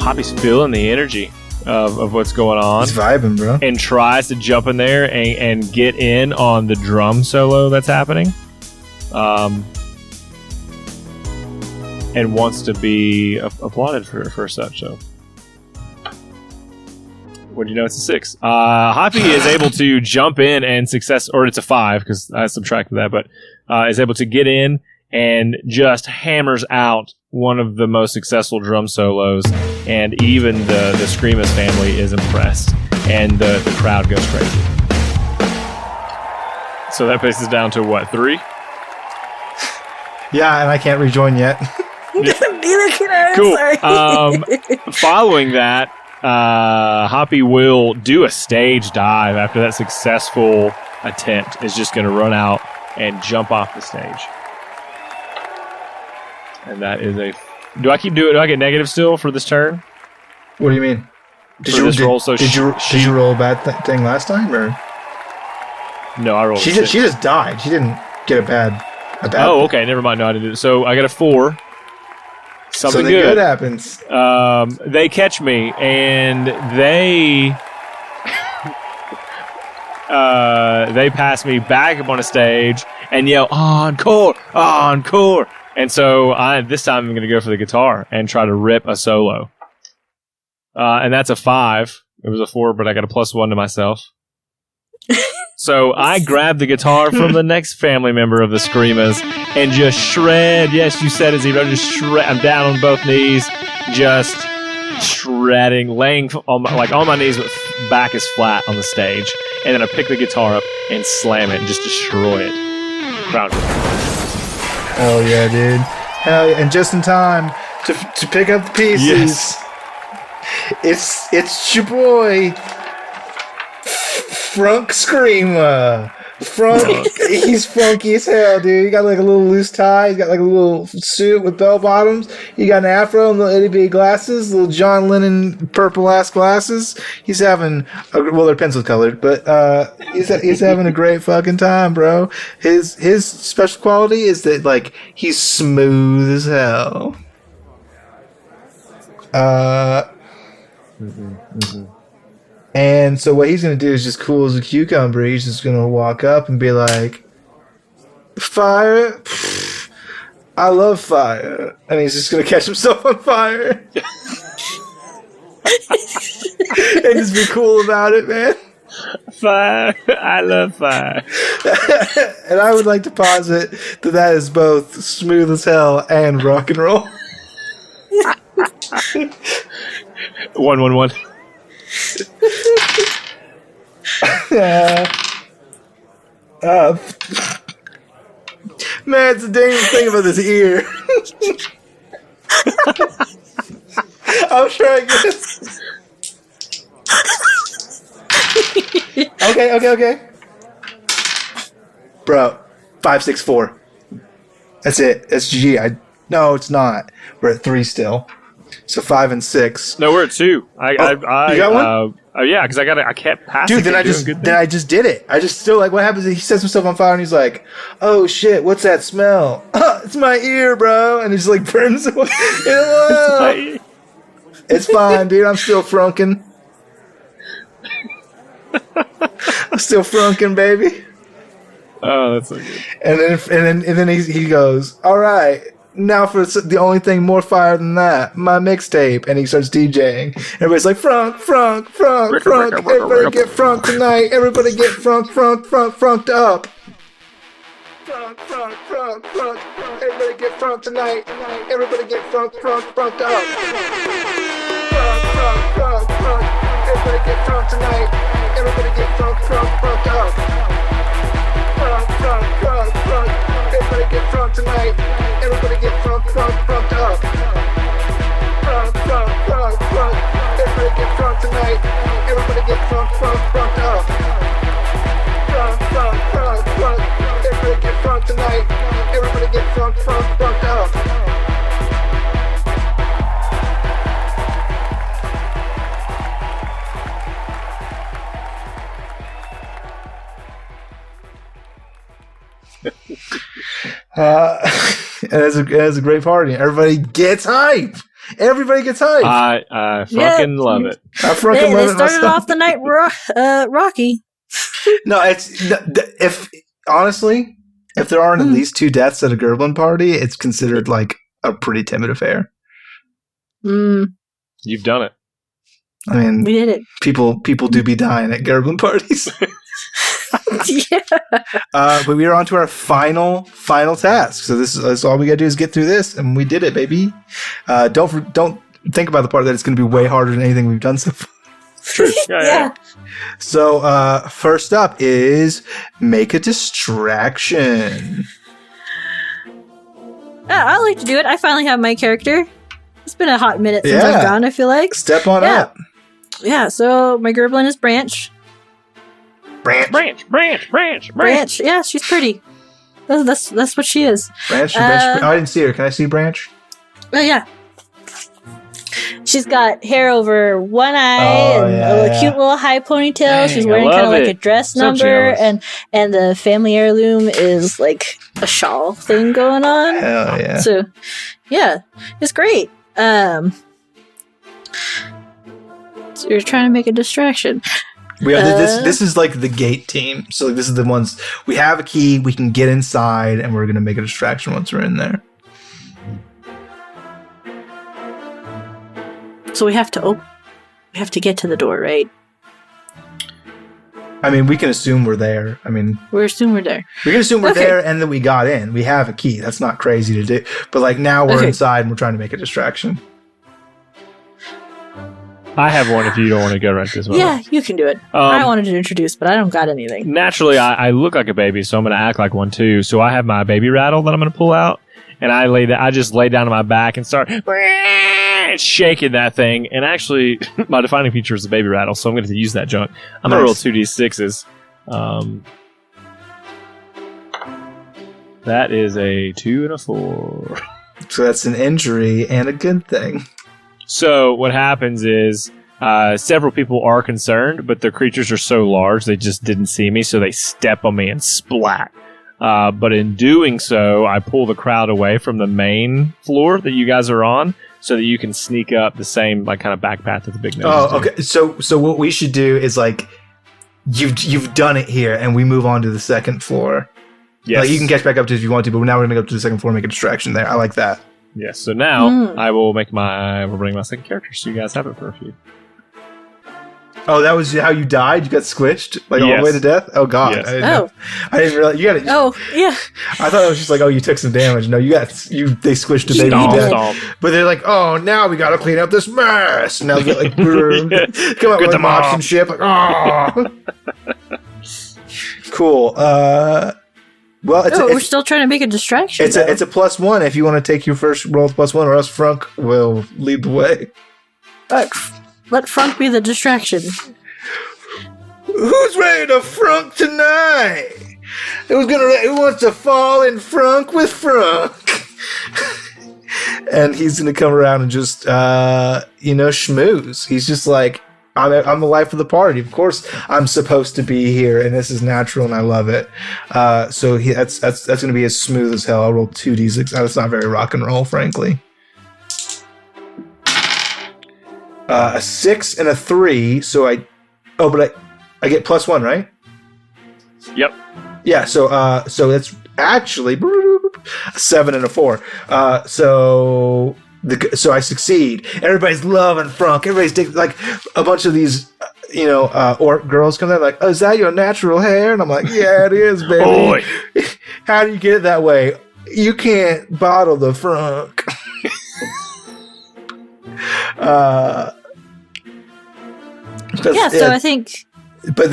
Hoppy's feeling the energy of what's going on. He's vibing, bro. And tries to jump in there and get in on the drum solo that's happening. And wants to be applauded for such. So, what do you know? It's a 6. Hoppy is able to jump in and or it's a 5 because I subtracted that, but is able to get in and just hammers out one of the most successful drum solos, and even the Screamus family is impressed, and the crowd goes crazy. So that paces down to what, 3? Yeah, and I can't rejoin yet. Neither can I. Cool. Sorry. Following that, Hoppy will do a stage dive after that successful attempt. Is just going to run out and jump off the stage. And that is a... Do I keep doing... Do I get negative still for this turn? What do you mean? Did you roll a bad thing last time, or? No, I rolled She just died. She didn't get a bad Oh, okay. Never mind. No, I didn't do it. So I got a 4. Something good happens. They catch me, and they pass me back up on a stage and yell, "Encore! Encore!" And so this time I'm going to go for the guitar and try to rip a solo. And that's a 5. It was a 4, but I got a +1 to myself. So I grab the guitar from the next family member of the Screamas and just shred. Yes, you said it, Zero. Just shred. I'm down on both knees, just shredding, laying on my knees, but back is flat on the stage. And then I pick the guitar up and slam it and just destroy it. Crowd. Hell yeah, dude. Hell yeah. And just in time to pick up the pieces. Yes. It's your boy, Frunk Screamer. He's funky as hell, dude. He got like a little loose tie. He's got like a little suit with bell bottoms. He got an afro and little itty bitty glasses, little John Lennon purple ass glasses. He's having they're pencil colored, but he's having a great fucking time, bro. His special quality is that like he's smooth as hell. And so what he's going to do is just cool as a cucumber. He's just going to walk up and be like, "Fire? Pfft, I love fire." And he's just going to catch himself on fire. and just be cool about it, man. Fire. I love fire. And I would like to posit that is both smooth as hell and rock and roll. 111. Man, it's a dangerous thing about this ear. I'm trying to get Okay. Bro, 564. That's it. That's GG. No, it's not. We're at 3 still. So 5 and 6. No, we're at 2. You got one? Yeah, because I kept passing. Dude, then I just did it. I just still what happens is he sets himself on fire and he's like, "Oh shit, what's that smell? It's my ear, bro." And he just burns away. It's fine, dude. I'm still frunking. I'm still frunking, baby. Oh, that's so good. And then he goes, "All right, now for the only thing more fire than that, my mixtape." And he starts DJing. Everybody's like, "Frunk, frunk, frunk, frunk. Everybody get frunk tonight. Everybody get frunk, frunk, frunk, frunked up. Frunk, frunk, frunk, frunk. Everybody get frunk tonight. Everybody get frunk, frunk, frunked up. Frunk, frunk, frunk, frunk. Everybody get frunk tonight. Everybody get frunk, frunk, frunked up. Frunk, frunk, frunk, frunk. Everybody get frunk tonight. Everybody get frunk, frunk, frunked up. Frunk, frunk, frunk, frunk. Everybody get frunk tonight. Everybody get frunk, frunk, frunked up. Frunk, frunk, frunk, frunk. Everybody get frunk tonight. Everybody get frunk, frunk, frunked up. And it's a great party. Everybody gets hype. Everybody gets hype. I fucking love it. I fucking love it. They started off the night rocky. No, if honestly, if there aren't at least 2 deaths at a Gerblin party, it's considered like a pretty timid affair. You've done it. I mean, we did it. People do be dying at Gerblin parties. Yeah. But we are on to our final task. So this is all we gotta do is get through this, and we did it, baby. Don't think about the part that it's gonna be way harder than anything we've done so far. True. Yeah. So first up is make a distraction. I like to do it. I finally have my character. It's been a hot minute since I've gone, I feel like. Step on up. Yeah, so my Gerblin is Branch. Branch. Yeah, she's pretty. That's what she is. Branch. I didn't see her. Can I see Branch? Oh yeah. She's got hair over one eye and a cute little high ponytail. Dang, she's wearing kind of like a dress number, and the family heirloom is like a shawl thing going on. Hell yeah! So yeah, it's great. So you're trying to make a distraction. This is like the gate team. So this is the ones we have a key. We can get inside, and we're gonna make a distraction once we're in there. So we have to get to the door, right? I mean, we can assume we're there. I mean, we assume we're there. We can assume we're there, and then we got in. We have a key. That's not crazy to do. But like now we're inside, and we're trying to make a distraction. I have one if you don't want to go right this way. Yeah, you can do it. I wanted to introduce, but I don't got anything. Naturally, I look like a baby, so I'm going to act like one too. So I have my baby rattle that I'm going to pull out, and I just lay down on my back and start shaking that thing. And actually, my defining feature is the baby rattle, so I'm going to use that junk. I'm going to roll 2d6s. That is a 2 and a 4. So that's an injury and a good thing. So what happens is several people are concerned, but the creatures are so large they just didn't see me, so they step on me and splat. But in doing so, I pull the crowd away from the main floor that you guys are on, so that you can sneak up the same like kind of back path that the big nose. Oh, okay. So what we should do is like you've done it here, and we move on to the second floor. Yes. Like you can catch back up to it if you want to, but now we're gonna go up to the second floor and make a distraction there. I like that. Yes, so now I will bring my second character so you guys have it for a few. Oh, that was how you died? You got squished? Like all the way to death? Oh, God. Yes. I didn't know. I didn't realize. You gotta, Oh, yeah. I thought it was just like, oh, you took some damage. No, they squished a baby to death. But they're like, oh, now we gotta clean up this mess. And now we get like, come out with the mops and shit. Like, oh. Cool. Well, we're still trying to make a distraction. It's a +1 if you want to take your first roll with +1, or else Frunk will lead the way. Let Frunk be the distraction. Who's ready to Frunk tonight? Who wants to fall in Frunk with Frunk? And he's gonna come around and just schmooze. He's just like, I'm the life of the party. Of course, I'm supposed to be here, and this is natural, and I love it. So that's going to be as smooth as hell. I'll roll 2d6. That's not very rock and roll, frankly. A 6 and a 3. So I get +1, right? Yep. Yeah. So that's actually a 7 and a 4. So I succeed. Everybody's loving Frunk. Everybody's like a bunch of these, orc girls come there like, oh, is that your natural hair? And I'm like, yeah, it is, baby. Boy. How do you get it that way? You can't bottle the Frunk. So I think. But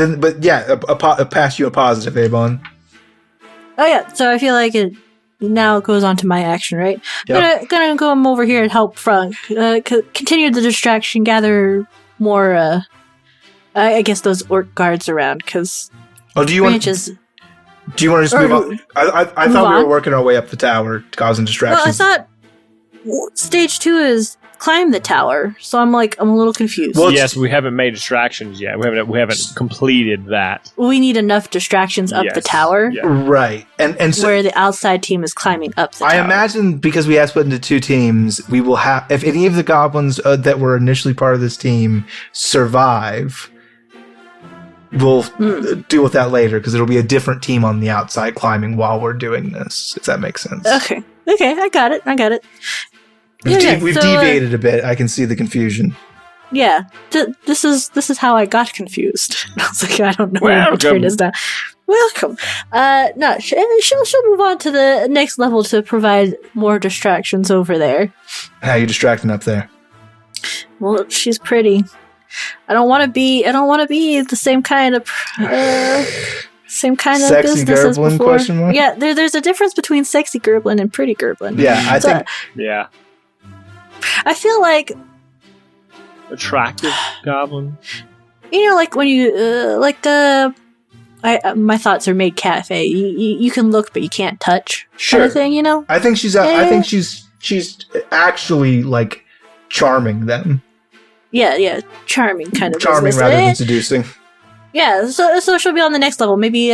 pass you a positive, Avon. Oh yeah, so I feel like it now goes on to my action, right? Yep. Gonna go over here and help Frunk. Continue the distraction, gather more, I guess those orc guards around, because do you want to just move on? I thought we were working our way up the tower, causing distractions. Well, I thought stage 2 is climb the tower, so I'm a little confused. Well, yes, we haven't made distractions yet. We haven't completed that. We need enough distractions up the tower, right? And so where the outside team is climbing up the tower. I imagine because we have split into 2 teams, we will have, if any of the goblins that were initially part of this team survive, we'll deal with that later, because it'll be a different team on the outside climbing while we're doing this. If that makes sense. Okay, I got it. We've deviated a bit. I can see the confusion. Yeah, this is how I got confused. I was like, I don't know where my turn is now. Welcome. No, she'll move on to the next level to provide more distractions over there. How are you distracting up there? Well, she's pretty. I don't want to be the same kind of sexy business as Gerblin, before. question mark? Yeah, there's a difference between sexy Gerblin and pretty Gerblin. Yeah, I think. Yeah. I feel like attractive goblin. Like when you my thoughts are made cafe. You can look, but you can't touch. Sure. Kind of thing, I think she's. I think she's actually like charming them. Yeah, charming kind of. Charming business. rather than seducing. Yeah, so she'll be on the next level. Maybe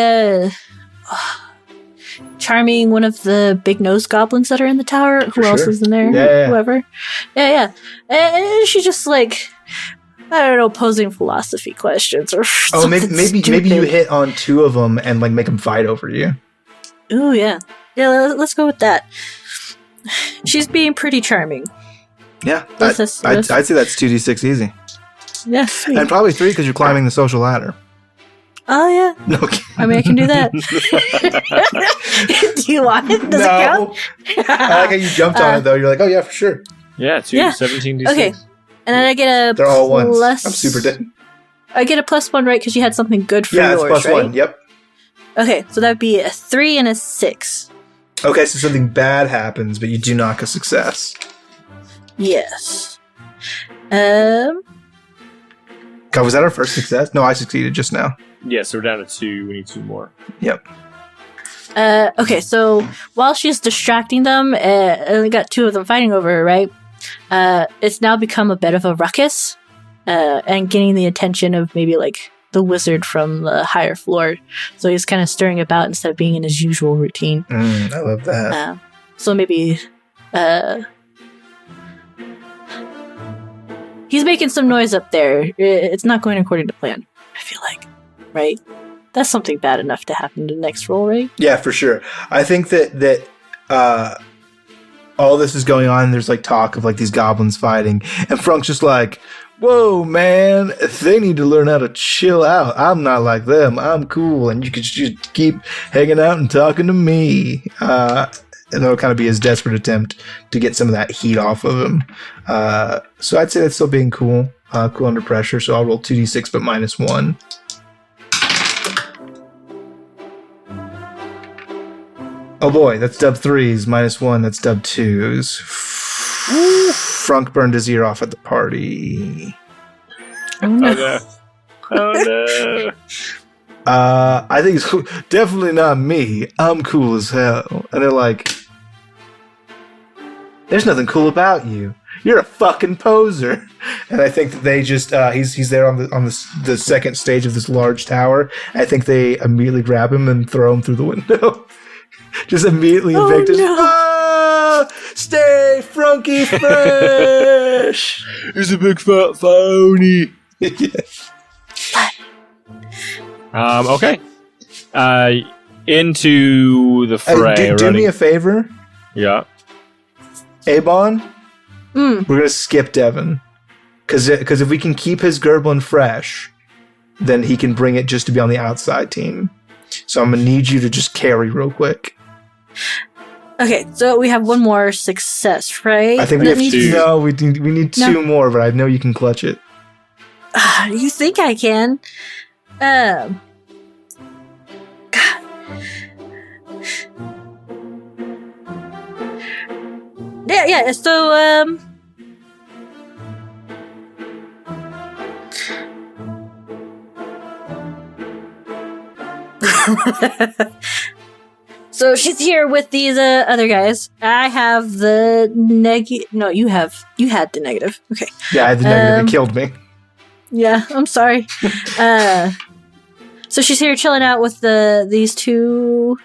charming one of the big nose goblins that are in the tower. Who else is in there? Yeah. Whoever. Yeah. And she's just like, I don't know, posing philosophy questions or something. Maybe you hit on 2 of them and like make them fight over you. Ooh, yeah. Let's go with that. She's being pretty charming. Yeah, I'd say that's 2d6 easy. Yeah, sweet. And probably 3 because you're climbing the social ladder. Oh, yeah. Okay. I mean, I can do that. Do you want it? Does it count? I like how you jumped on it, though. You're like, oh, yeah, for sure. Yeah, 17 d6. Okay. And then I get a They're all ones. I'm super dead. I get a +1, right? Because you had something good for yours, it's +1. right? Yep. Okay, so that would be a 3 and a 6. Okay, so something bad happens, but you do knock a success. Yes. God, was that our first success? No, I succeeded just now. Yeah, so we're down to 2. We need 2 more. Yep. Okay, so while she's distracting them, and we got 2 of them fighting over her, right? It's now become a bit of a ruckus, and getting the attention of maybe like the wizard from the higher floor. So he's kind of stirring about instead of being in his usual routine. I love that. So maybe he's making some noise up there. It's not going according to plan, I feel like. Right? That's something bad enough to happen in the next roll, right? Yeah, for sure. I think that all this is going on, and there's like talk of like these goblins fighting, and Frunk's just like, whoa, man, they need to learn how to chill out. I'm not like them. I'm cool, and you can just keep hanging out and talking to me. And it'll kind of be his desperate attempt to get some of that heat off of him. So I'd say that's still being cool. Cool under pressure, so I'll roll 2d6 but -1. Oh boy, that's dub 3s. -1, that's dub 2s. Frunk burned his ear off at the party. Oh no. Oh no. I think it's definitely not me. I'm cool as hell. And they're like, there's nothing cool about you. You're a fucking poser. And I think that they just he's there on the second stage of this large tower. I think they immediately grab him and throw him through the window. Just immediately evict him. No. Ah, stay frunky fresh. He's a big fat phony. Okay. Into the fray. Do me a favor. Yeah. Avon, we're going to skip Devin. Because if we can keep his Gerblin fresh, then he can bring it just to be on the outside team. So I'm going to need you to just carry real quick. Okay, so we have one more success, right? I think we have two. No, we need two more, but I know you can clutch it. You think I can? God. Yeah, so, so she's here with these other guys. I have the negative. No, you had the negative. Okay. Yeah, I had the negative. It killed me. Yeah, I'm sorry. So she's here chilling out with these two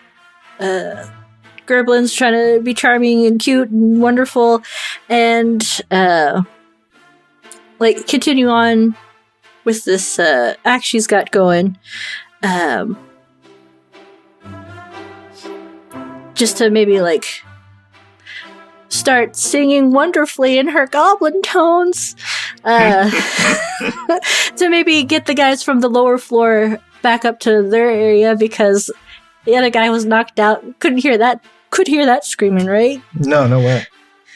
Gerblins, trying to be charming and cute and wonderful, and continue on with this act she's got going. Just to maybe start singing wonderfully in her goblin tones, to maybe get the guys from the lower floor back up to their area, because the other guy was knocked out. Couldn't hear that screaming, right? No way.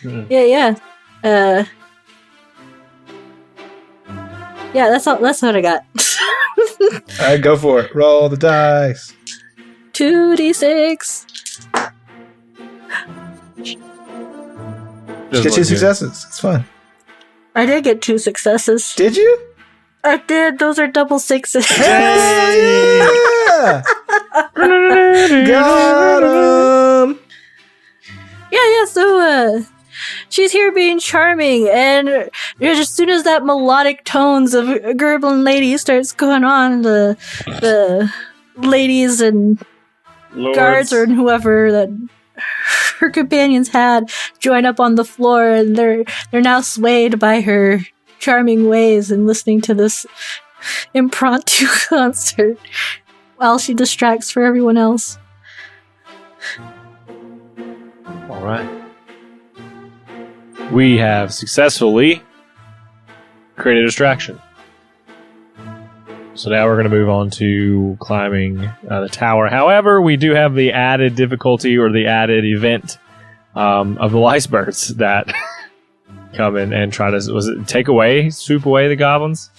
Yeah. Yeah, that's what I got. Alright, go for it. Roll the dice. 2d6. Get 2 successes. It's fine. I did get 2 successes. Did you? I did. Those are double 6s. Yeah! Got him! Yeah, so, she's here being charming, and as soon as that melodic tones of Gerblin lady starts going on, the ladies and Lords. guards or whoever that her companions had join up on the floor, and they're now swayed by her charming ways and listening to this impromptu concert while she distracts for everyone else. All right. We have successfully created a distraction. So now we're going to move on to climbing the tower. However, we do have the added difficulty or the added event of the lice birds that come in and try to swoop away the goblins.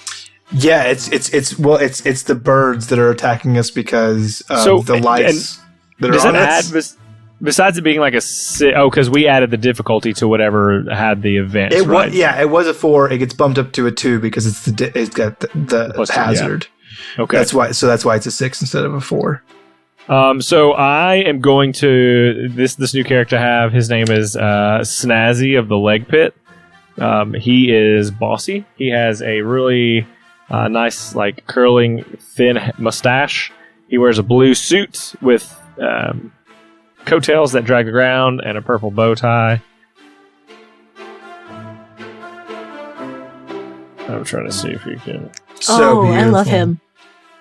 Yeah, it's the birds that are attacking us because of the lice that are on us. Besides it being because we added the difficulty to whatever had the event. It right? it was a 4. It gets bumped up to a 2 because it's got the Plus hazard. 2, yeah. Okay, that's why it's a 6 instead of a 4. So I am going to this new character I have. His name is Snazzy of the Leg Pit. He is bossy. He has a really nice, curling, thin mustache. He wears a blue suit with coattails that drag the ground and a purple bow tie. I'm trying to see if you can. So beautiful. I love him.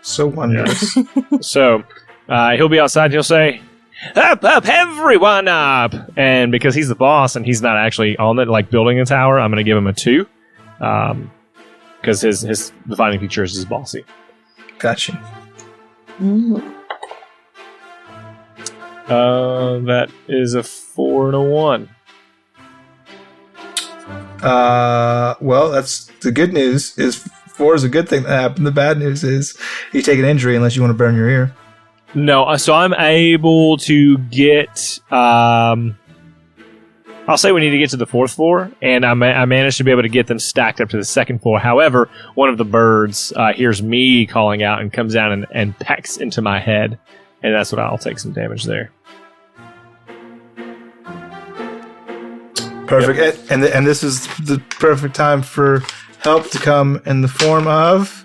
So wondrous. So he'll be outside and he'll say, "Up, everyone up!" And because he's the boss and he's not actually on it, building a tower, I'm going to give him a 2. because his defining feature is his bossy. Gotcha. Mm. That is a 4 and a 1. Well, that's the good news. Is 4 is a good thing that happened. The bad news is you take an injury unless you want to burn your ear. No, so I'm able to get. I'll say we need to get to the 4th floor, and I managed to be able to get them stacked up to the 2nd floor. However, one of the birds hears me calling out and comes down and pecks into my head, and that's what I'll take some damage there. Perfect. Yep. And this is the perfect time for help to come in the form of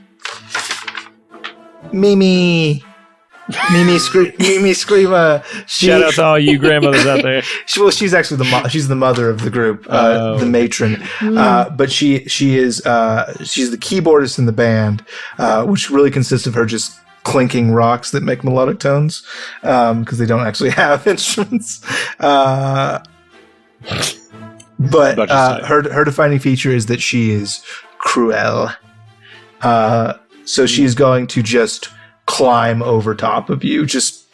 Mimi. Mimi Screamer. Shout out to all you grandmothers out there. She's actually she's the mother of the group, the matron. But she's the keyboardist in the band, which really consists of her just clinking rocks that make melodic tones, because they don't actually have instruments. But her defining feature is that she is cruel. So she's going to just climb over top of you, just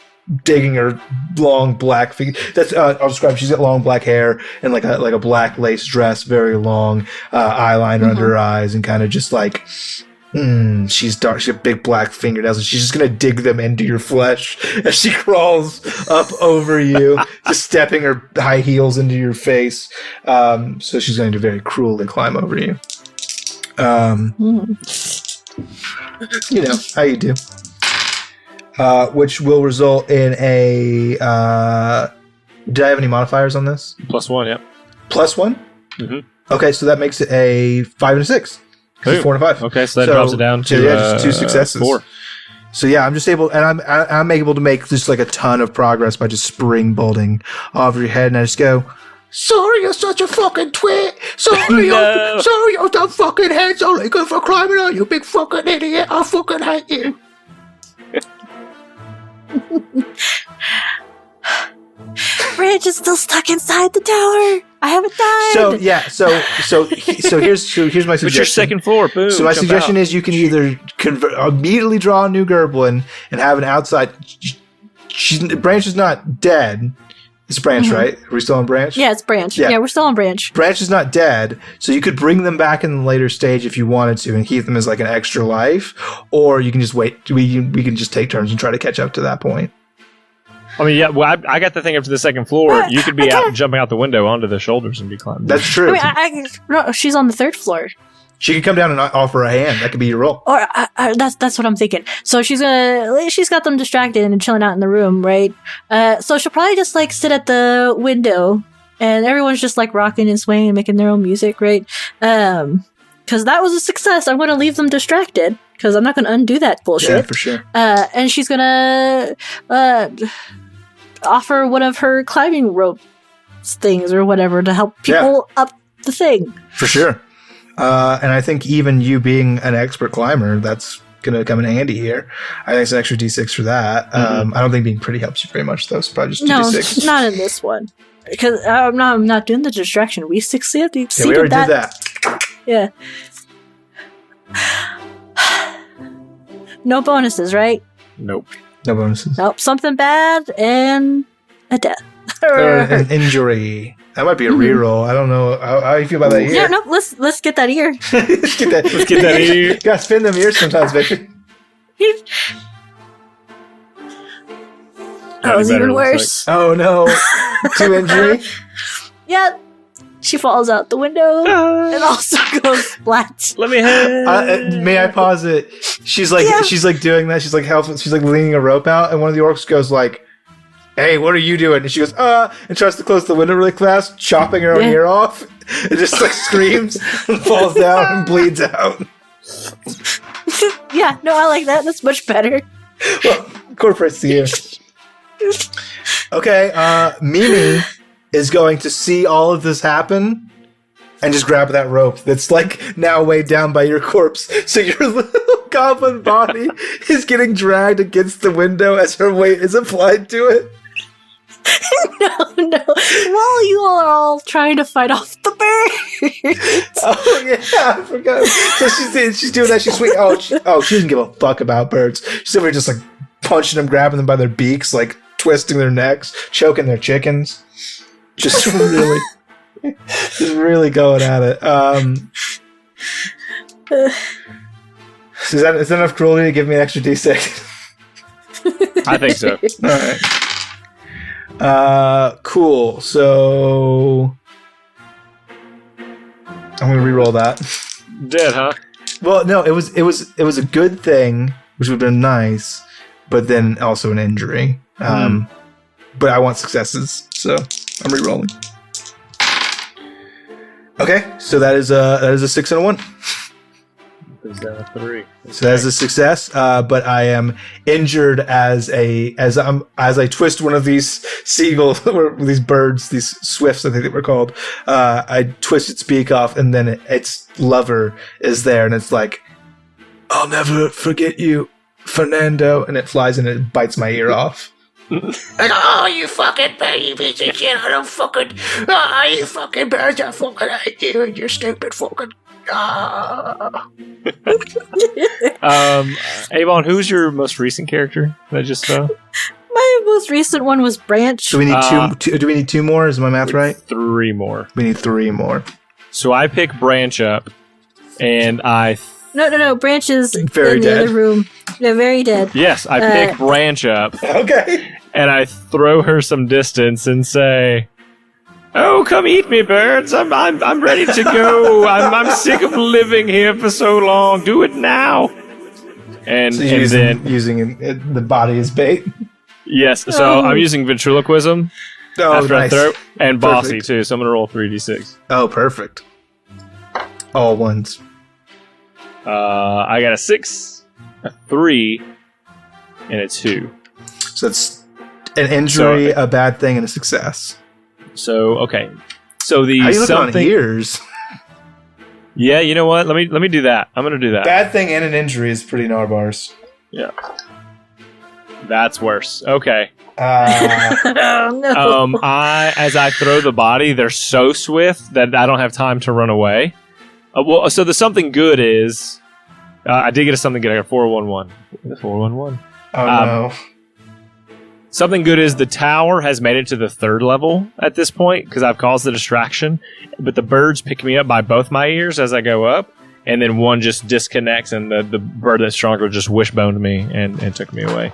digging her long black feet. That's I'll describe. She's got long black hair and like a black lace dress, very long, eyeliner under her eyes, and kind of just like she's dark. She has big black fingernails, and she's just gonna dig them into your flesh as she crawls up over you, just stepping her high heels into your face. So she's going to very cruelly climb over you. You know how you do. Which will result in a. Did I have any modifiers on this? +1, yeah. +1? Mm-hmm. Okay, so that makes it a 5 and a 6. Because it's 4 and a 5. Okay, so that drops it down to just 2 successes. 4. So yeah, I'm just able, and I'm able to make just like a ton of progress by just springboarding off your head, and I just go, "Sorry, you're such a fucking twit. Sorry, No. sorry, your dumb fucking head's only good for climbing on, you big fucking idiot. I fucking hate you." Branch is still stuck inside the tower. I haven't died. So yeah, so here's my suggestion. What's your 2nd floor? Boom. So my suggestion is you can either immediately draw a new Gerblin and have an outside. Branch is not dead. It's Branch, right? Are we still on Branch? Yeah, it's Branch. Yeah, we're still on Branch. Branch is not dead, so you could bring them back in the later stage if you wanted to and keep them as like an extra life, or you can just wait. We can just take turns and try to catch up to that point. I mean, yeah, well, I got the thing up to the 2nd floor. You could be jumping out the window onto the shoulders and be climbing. That's true. I mean, no, she's on the 3rd floor. She could come down and offer a hand. That could be your role. Or that's what I'm thinking. So she's got them distracted and chilling out in the room, right? So she'll probably just like sit at the window, and everyone's just like rocking and swaying and making their own music, right? Because that was a success. I'm going to leave them distracted because I'm not going to undo that bullshit. Yeah, for sure. And she's going to offer one of her climbing rope things or whatever to help people up the thing. For sure. And I think even you being an expert climber, that's going to come in handy here. I think it's an extra D6 for that. I don't think being pretty helps you very much, though. So probably just D6. No, not in this one. Because I'm not doing the distraction. We succeeded we already did that. Yeah. No bonuses, right? Nope. No bonuses. Nope. Something bad and a death. Or an injury. That might be a reroll. I don't know. How do you feel about that ear? Yeah, no, let's get that ear. Let's get that ear. You gotta spin them ears sometimes, baby. That was even worse. Oh no. 2 injury? Yeah. She falls out the window and also goes flat. Let me have. May I pause it? She's like doing that. She's like helping. She's like leaning a rope out, and one of the orcs goes like, "Hey, what are you doing?" And she goes, and tries to close the window really fast, chopping her own ear off. It just like screams and falls down and bleeds out. Yeah, no, I like that. That's much better. Well, incorporates the ear. Okay, Mimi is going to see all of this happen and just grab that rope that's like now weighed down by your corpse. So your little goblin body is getting dragged against the window as her weight is applied to it. No. While you all are all trying to fight off the birds. Oh yeah, I forgot. So she's doing that. She's sweet. She doesn't give a fuck about birds. She's over here just like punching them, grabbing them by their beaks, like twisting their necks, choking their chickens. Just really going at it. Is that enough cruelty to give me an extra D6? I think so. All right. Cool. So I'm gonna re-roll that. Dead, huh? Well, no, it was a good thing, which would have been nice, but then also an injury. But I want successes, so I'm re-rolling. Okay, so that is a 6 and a 1. Goes down to 3. So that is a success, but I am injured as I twist one of these seagulls, these birds, these swifts, I think they were called. I twist its beak off, and then its lover is there, and it's like, "I'll never forget you, Fernando," and it flies and it bites my ear off. Like, oh, you fucking babies and shit, I don't fucking, you fucking birds, I fucking hate you and your stupid fucking, Avon, who's your most recent character that I just saw? My most recent one was Branch. Do we need two? Do we need 2 more? Is my math right? 3 more. We need 3 more. So I pick Branch up, and No. Branch is Very in the dead. other room. They're very dead. Yes, I pick Branch up, Okay. and I throw her some distance and say, "Oh, come eat me, birds! I'm ready to go. I'm sick of living here for so long. Do it now." And So using the body as bait. yes, so I'm using ventriloquism after nice. I throw, and bossy Perfect. too. So I'm gonna roll 3d6. Oh, perfect. All ones. I got a 6, a 3, and a 2. So it's an injury, So- a bad thing, and a success. So okay, so the How you looking on something. ears? Yeah, you know what? Let me do that. I'm gonna do that. Bad thing and an injury is pretty Narbars. Yeah, that's worse. Okay. Oh no. As I throw the body, they're so swift that I don't have time to run away. So the something good is, I did get a something good. I got 411. 411. Oh no. Something good is the tower has made it to the 3rd level at this point because I've caused the distraction. But the birds pick me up by both my ears as I go up, and then one just disconnects, and the bird that's stronger just wishboned me and took me away.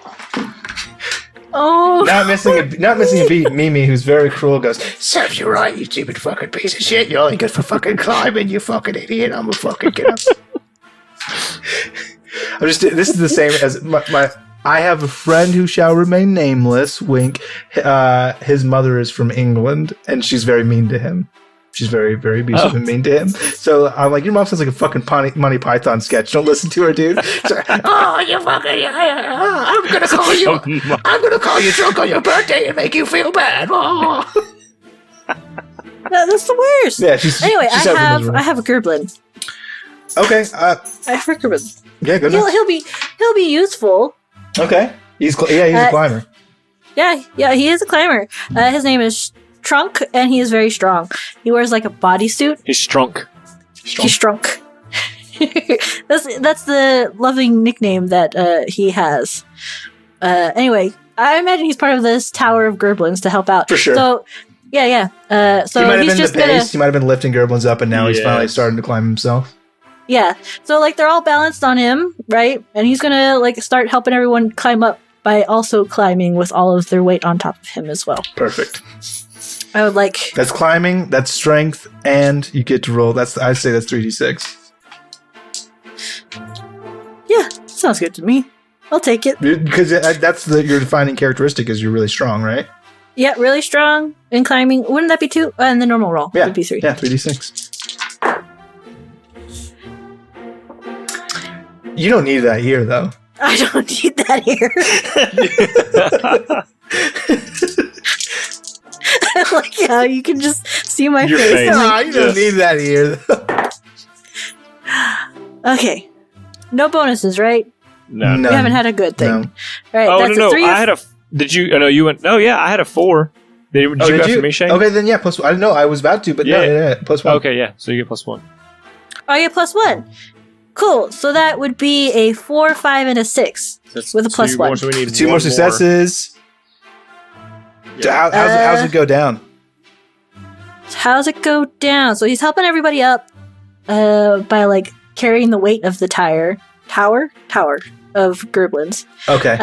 Oh. Not missing a beat. Mimi, who's very cruel, goes, serves you right, you stupid fucking piece of shit, you're only good for fucking climbing, you fucking idiot, I'm a fucking get up. This is the same as my I have a friend who shall remain nameless, wink. His mother is from England, and she's very mean to him. She's very, very abusive and mean to him. So I'm like, your mom sounds like a fucking Monty Python sketch. Don't listen to her, dude. Oh, you fucking, I'm gonna call you drunk on your birthday and make you feel bad. Oh. That's the worst. Yeah, she's Anyway, she's I have a Gerblin. Okay. I have a Gerblin. Yeah, good enough. He'll be useful. Okay. He's a climber. Yeah, he is a climber. His name is Trunk, and he is very strong. He wears like a bodysuit. He's strunk. He's Trunk. That's the loving nickname that he has. Anyway, I imagine he's part of this tower of Gerblins to help out. For sure. So, yeah. So he might have he's been just the gonna. base. He might have been lifting Gerblins up, and now he's finally starting to climb himself. Yeah. So like they're all balanced on him, right? And he's gonna like start helping everyone climb up by also climbing with all of their weight on top of him as well. Perfect. I would like. That's climbing. That's strength, and you get to roll. I'd say that's 3d6. Yeah, sounds good to me. I'll take it. Because that's your defining characteristic is you're really strong, right? Yeah, really strong in climbing. Wouldn't that be 2? And the normal roll would be 3. Yeah, 3d6. You don't need that here, though. I don't need that here. I like how you can just see my Your face. face. I'm Nah, like, you don't need that here, though. okay. No bonuses, right? No. We haven't had a good thing. No. All right, Oh that's no! a 3. I had a. Did you? Oh no, you went. Oh yeah, I had a 4. Did you go after me, Shane? Okay, then yeah, plus one. I didn't know. I was about to, but yeah, plus one. Okay, yeah. So you get +1. Oh, yeah, +1. Cool. So that would be a 4, 5, and a 6 with a +1. More, so we need 2 more successes. Yeah. How's it go down? How's it go down? So he's helping everybody up by like carrying the weight of the tower of Gerblins. Okay.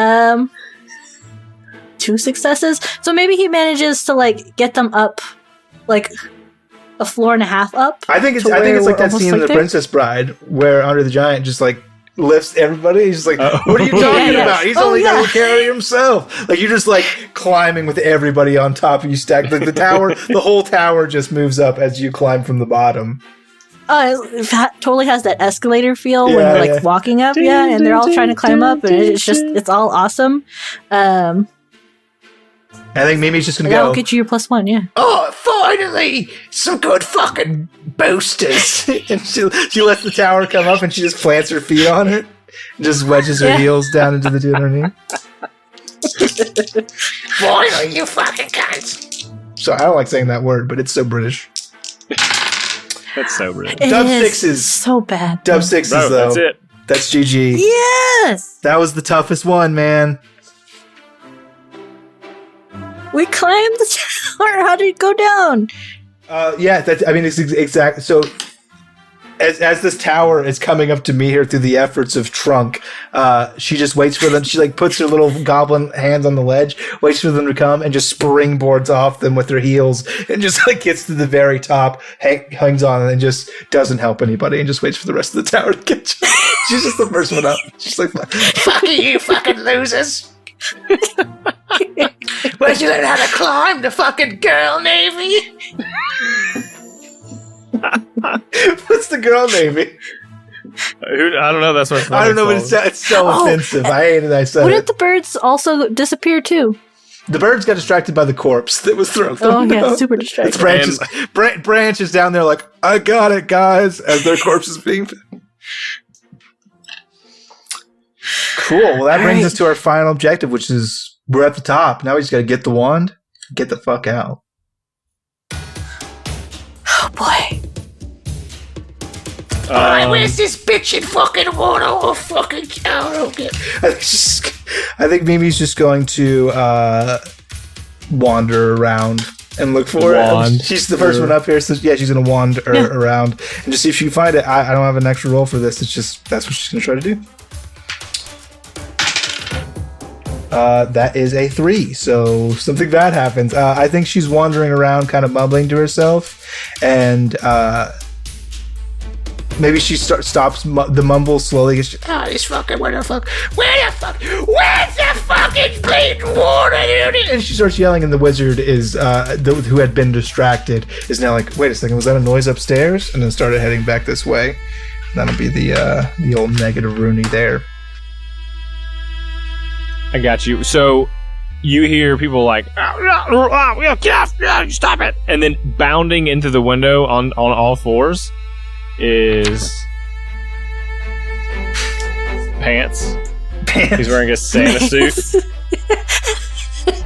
2 successes. So maybe he manages to like get them up like a floor and a half up. I think it's like that scene in The Princess Bride where Andre the Giant just like lifts everybody. He's just like, what are you talking about? He's only got to carry himself. Like you're just like climbing with everybody on top of you stacked. Like the tower, the whole tower just moves up as you climb from the bottom. Oh, it totally has that escalator feel when they're like walking up, and they're all trying to climb up, and it's all awesome. I think Mimi's just gonna go. That'll get you your +1, yeah. Oh, finally! Some good fucking boosters. And she lets the tower come up, and she just plants her feet on it, and just wedges her heels down into the two underneath. Finally, you fucking cunts. So I don't like saying that word, but it's so British. That's so British. Dub 6s. So bad. Dub 6s, though. That's it. That's GG. Yes! That was the toughest one, man. We climbed the tower. How did it go down? It's exact. So, as this tower is coming up to meet her through the efforts of Trunk, she just waits for them. She like puts her little goblin hands on the ledge, waits for them to come, and just springboards off them with her heels, and just like gets to the very top, hangs on, and just doesn't help anybody, and just waits for the rest of the tower to catch her. She's just the first one up. She's like, "Fuck you, fucking losers." Where'd you learn how to climb? The fucking Girl Navy? What's the Girl Navy? I don't know. That's what I don't know, but it's so offensive. I hate it. I said Wouldn't the birds also disappear too? The birds got distracted by the corpse that was thrown. Oh, yeah, super distracted. Branch is down there like, I got it, guys, as their corpse is being found. Cool. Well, that brings us to our final objective, which is we're at the top. Now we just got to get the wand, get the fuck out. Oh, boy. Alright, where's this bitchin' fucking water or fucking cow? I think Mimi's just going to wander around and look for it. She's the first one up here, so yeah, she's going to wander around and just see if she can find it. I don't have an extra roll for this. It's just that's what she's going to try to do. That is a 3, so something bad happens. I think she's wandering around kind of mumbling to herself, and maybe she stops the mumble slowly. This fucking, where the fucking bleeding water? And she starts yelling, and the wizard is, who had been distracted, is now like, wait a second, was that a noise upstairs? And then started heading back this way. That'll be the old negative Rooney there. I got you. So you hear people like, get off, stop it. And then bounding into the window on all fours is Pants. He's wearing a Santa suit.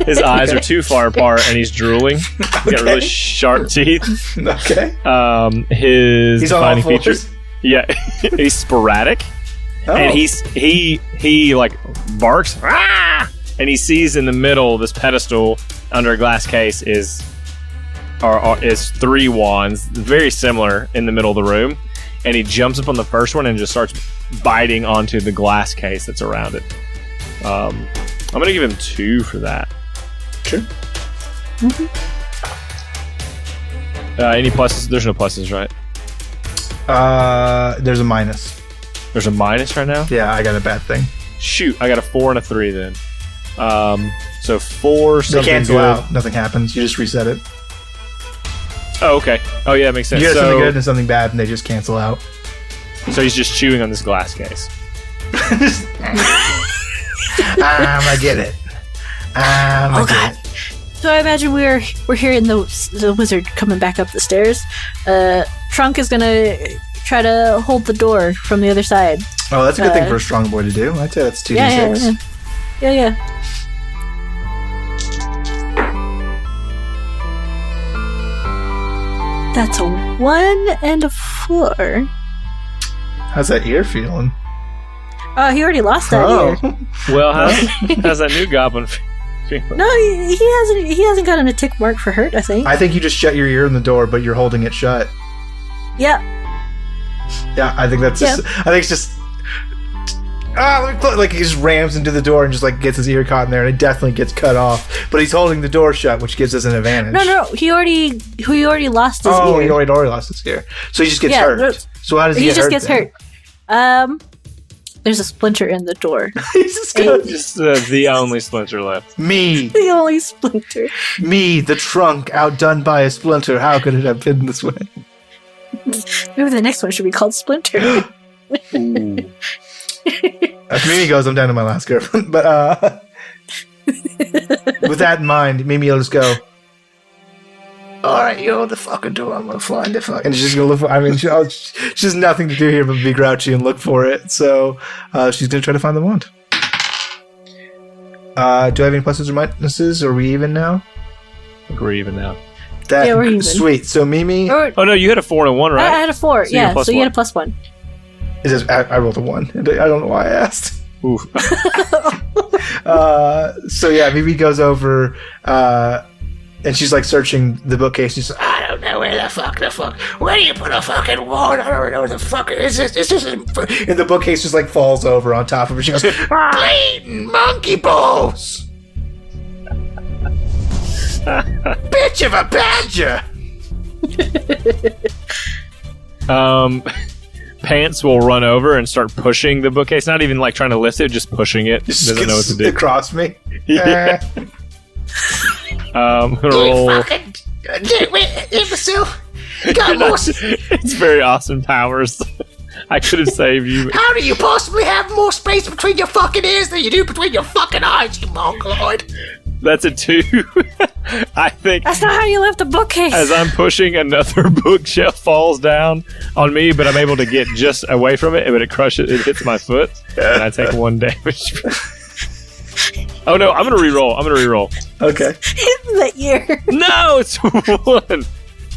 His eyes are too far apart and he's drooling. He's got really sharp teeth. Okay. His he's on all fours? features. Yeah. He's sporadic. Oh. And he like barks, and he sees in the middle this pedestal under a glass case is 3 wands, very similar in the middle of the room, and he jumps up on the first one and just starts biting onto the glass case that's around it. I'm gonna give him 2 for that. Sure. Mm-hmm. Any pluses? There's no pluses, right? There's a minus. There's a minus right now? Yeah, I got a bad thing. Shoot, I got a 4 and a 3 then. So 4, something they cancel good. out. Nothing happens. You just reset it. Oh, okay. Oh, yeah, that makes sense. You get something good and something bad, and they just cancel out. So he's just chewing on this glass case. I get it. I get it. So I imagine we're hearing the wizard coming back up the stairs. Trunk is gonna try to hold the door from the other side. Oh, that's a good thing for a strong boy to do. I'd say that's 2d6. Yeah. That's a 1 and a 4. How's that ear feeling? Oh, he already lost that ear. Well, how's that new goblin feeling? No, he hasn't gotten a tick mark for hurt, I think. I think you just shut your ear in the door, but you're holding it shut. Yeah. Yeah, I think that's just... I think it's just... let me close. Like, he just rams into the door and just, like, gets his ear caught in there, and it definitely gets cut off. But he's holding the door shut, which gives us an advantage. No, he already lost his ear. Oh, he already lost his ear. So he just gets hurt. So how does he get hurt? He just gets hurt. There's a splinter in the door. Just the only splinter left. Me. The only splinter. Me, the trunk, outdone by a splinter. How could it have been this way? Maybe the next one should be called Splinter. As Mimi goes, I'm down to my last girlfriend. But with that in mind, Mimi will just go, alright, you hold the fucking door, I'm gonna find it. And she's just gonna look for she has nothing to do here but be grouchy and look for it. So she's gonna try to find the wand. Do I have any pluses or minuses? Are we even now? I think we're even now. Yeah, we're even. Sweet. So Mimi... Oh no, you had a 4 and a 1, right? I had a 4, so so you had a +1. It says I rolled a 1. I don't know why I asked. Ooh. So yeah, Mimi goes over... and she's like searching the bookcase. She's like, I don't know where the fuck. Where do you put a fucking wand? I don't know where the fuck is this. Is this? And the bookcase just like falls over on top of her. She goes, Blatant monkey balls. Bitch of a badger. Pants will run over and start pushing the bookcase. Not even like trying to lift it, just pushing it. Doesn't know what to do. Across me. Yeah. I'm gonna roll. You fucking imbecile. Got more. It's very Austin Powers. I could have saved you. How do you possibly have more space between your fucking ears than you do between your fucking eyes, you mongoloid? That's a 2. I think that's not how you lift a bookcase. As I'm pushing, another bookshelf falls down on me, but I'm able to get just away from it, but it crushes. It hits my foot, and I take 1 damage. Oh no! I'm gonna re-roll. Okay. The ear. No, it's 1.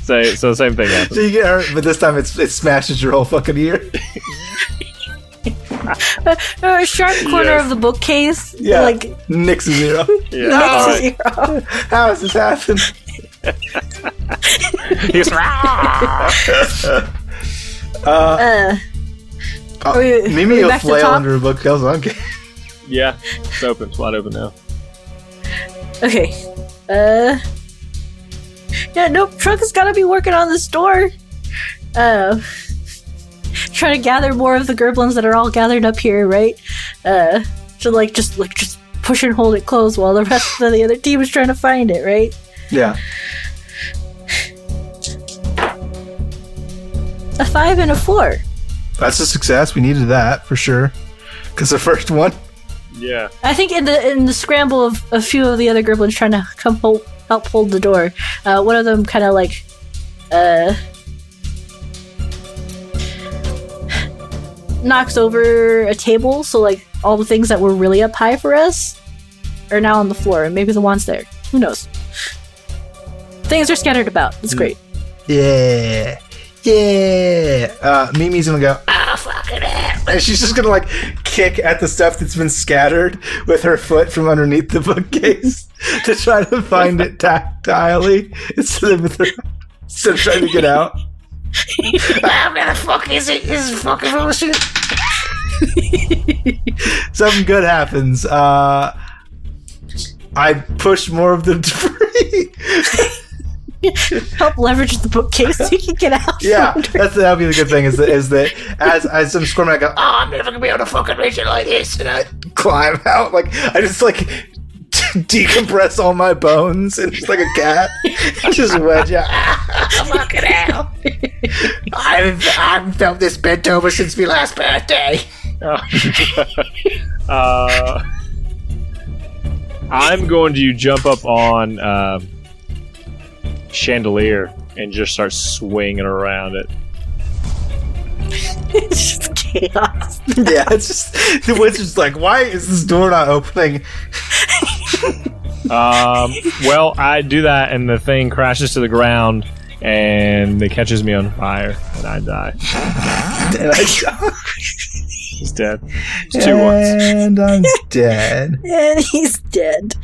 So same thing happens. So you get hurt, but this time it smashes your whole fucking ear. A sharp corner of the bookcase. Yeah. Like nicks his ear off. Yeah. Nicks his ear off. How has this happened? He's Mimi will flail under a bookshelf. Okay. Yeah, it's open. It's wide open now. Okay. Yeah, nope. Trunk has got to be working on this door. Trying to gather more of the Gerblins that are all gathered up here, right? To just push and hold it closed while the rest of the other team is trying to find it, right? Yeah. A 5 and a 4. That's a success. We needed that for sure. Because the first one. Yeah. I think in the scramble of a few of the other Gerblins trying to help hold the door, one of them kind of like knocks over a table, so like all the things that were really up high for us are now on the floor, and maybe the wand's there. Who knows? Things are scattered about. It's great. Yeah. Mimi's gonna go, Fucking hell. and she's just gonna like kick at the stuff that's been scattered with her foot from underneath the bookcase to try to find it tactilely instead of trying to get out. Where the fuck is it? This is fucking bullshit. Something good happens. I push more of the debris. Help leverage the bookcase so you can get out. Yeah, that'll be the good thing. Is that as I'm squirming, I go, I'm never gonna be able to fucking reach it like this. and I climb out. Like I just like decompress all my bones and just like a cat, just wedge out. Fucking hell. I haven't felt this bent over since my last birthday. I'm going to jump up on chandelier and just start swinging around it. It's just chaos. Yeah, it's just the wizard's like, why is this door not opening? Well, I do that and the thing crashes to the ground and it catches me on fire, and I die. And I He's dead. It's 2 ones. And I'm dead. And he's dead.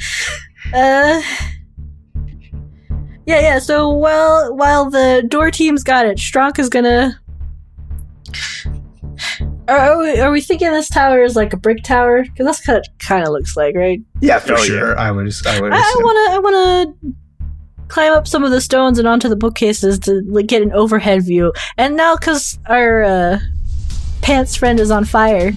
Yeah. So while the door team's got it, Strunk is gonna. Are we thinking this tower is like a brick tower? Because that's kind of looks like, right? Yeah, for Oh, sure. yeah. I would assume. I wanna climb up some of the stones and onto the bookcases to like get an overhead view. And now, because our pants friend is on fire,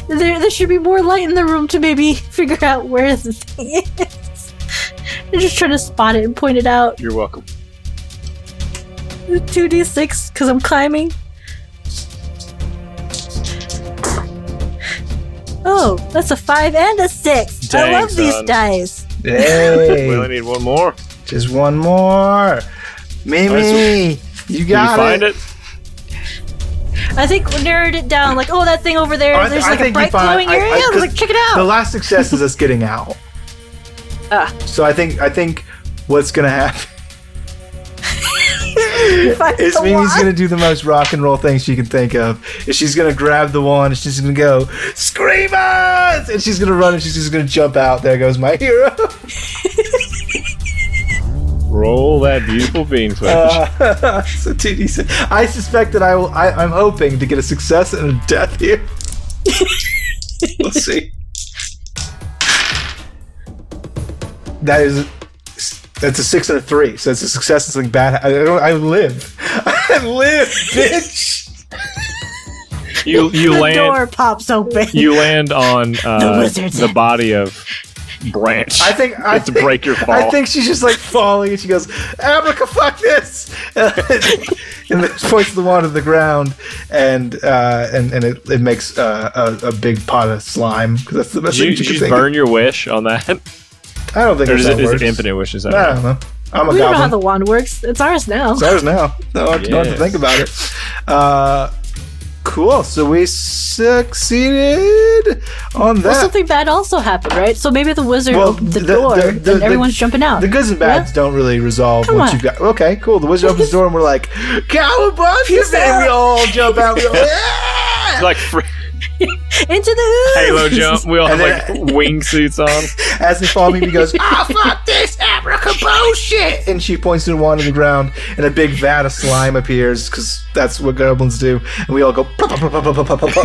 there should be more light in the room to maybe figure out where the thing is. I'm just trying to spot it and point it out. You're welcome. 2d6 because I'm climbing. Oh, that's a 5 and a 6. Dang, I love these son. dice. Hey, We only need one more. just one more. Mimi, you Can got you find it? I think we narrowed it down. Like, oh, that thing over there. There's like a bright glowing area. I was like, check it out. The last success is us getting out. So I think what's gonna happen is Mimi's gonna do the most rock and roll thing she can think of. Is she's gonna grab the wand and she's gonna go, "Screamers!" And she's gonna run and she's just gonna jump out. There goes my hero. Roll that beautiful bean flesh. So 2d6. I suspect that I'm hoping to get a success and a death here. Let's see. That's a 6 and a 3. So it's a success and something bad. I live. I live, bitch. You the land. door pops open. You land on wizard's the body of Branch. I think You have to break your fall. I think she's just like falling, and she goes, "Abraca, fuck this!" and then points the wand to the ground, and it makes a big pot of slime because that's the best Did thing you you can just think. burn your wish on that? I don't think Or that is works. it infinite wishes? I don't know. I'm a We don't know how goblin. the wand works. It's ours now. It's ours now. No, I don't have to Yes. think about it. Cool. So we succeeded on that. Well, something bad also happened, right? So maybe the wizard Well, opened the door and everyone's jumping out. The goods and bads don't really resolve Come once on. you've got. Okay, cool. The wizard opens the door and we're like, "Cowabunga!" Peace And we out. all jump out. We go, "Yeah!" It's like Into the Halo jump. We all have And like wingsuits on. As they fall, Mimi goes, Oh, fuck this Abraca bullshit! and she points to the wand on the ground, and a big vat of slime appears because that's what goblins do. And we all go, "Plop, plop, plop, plop, plop, plop, plop."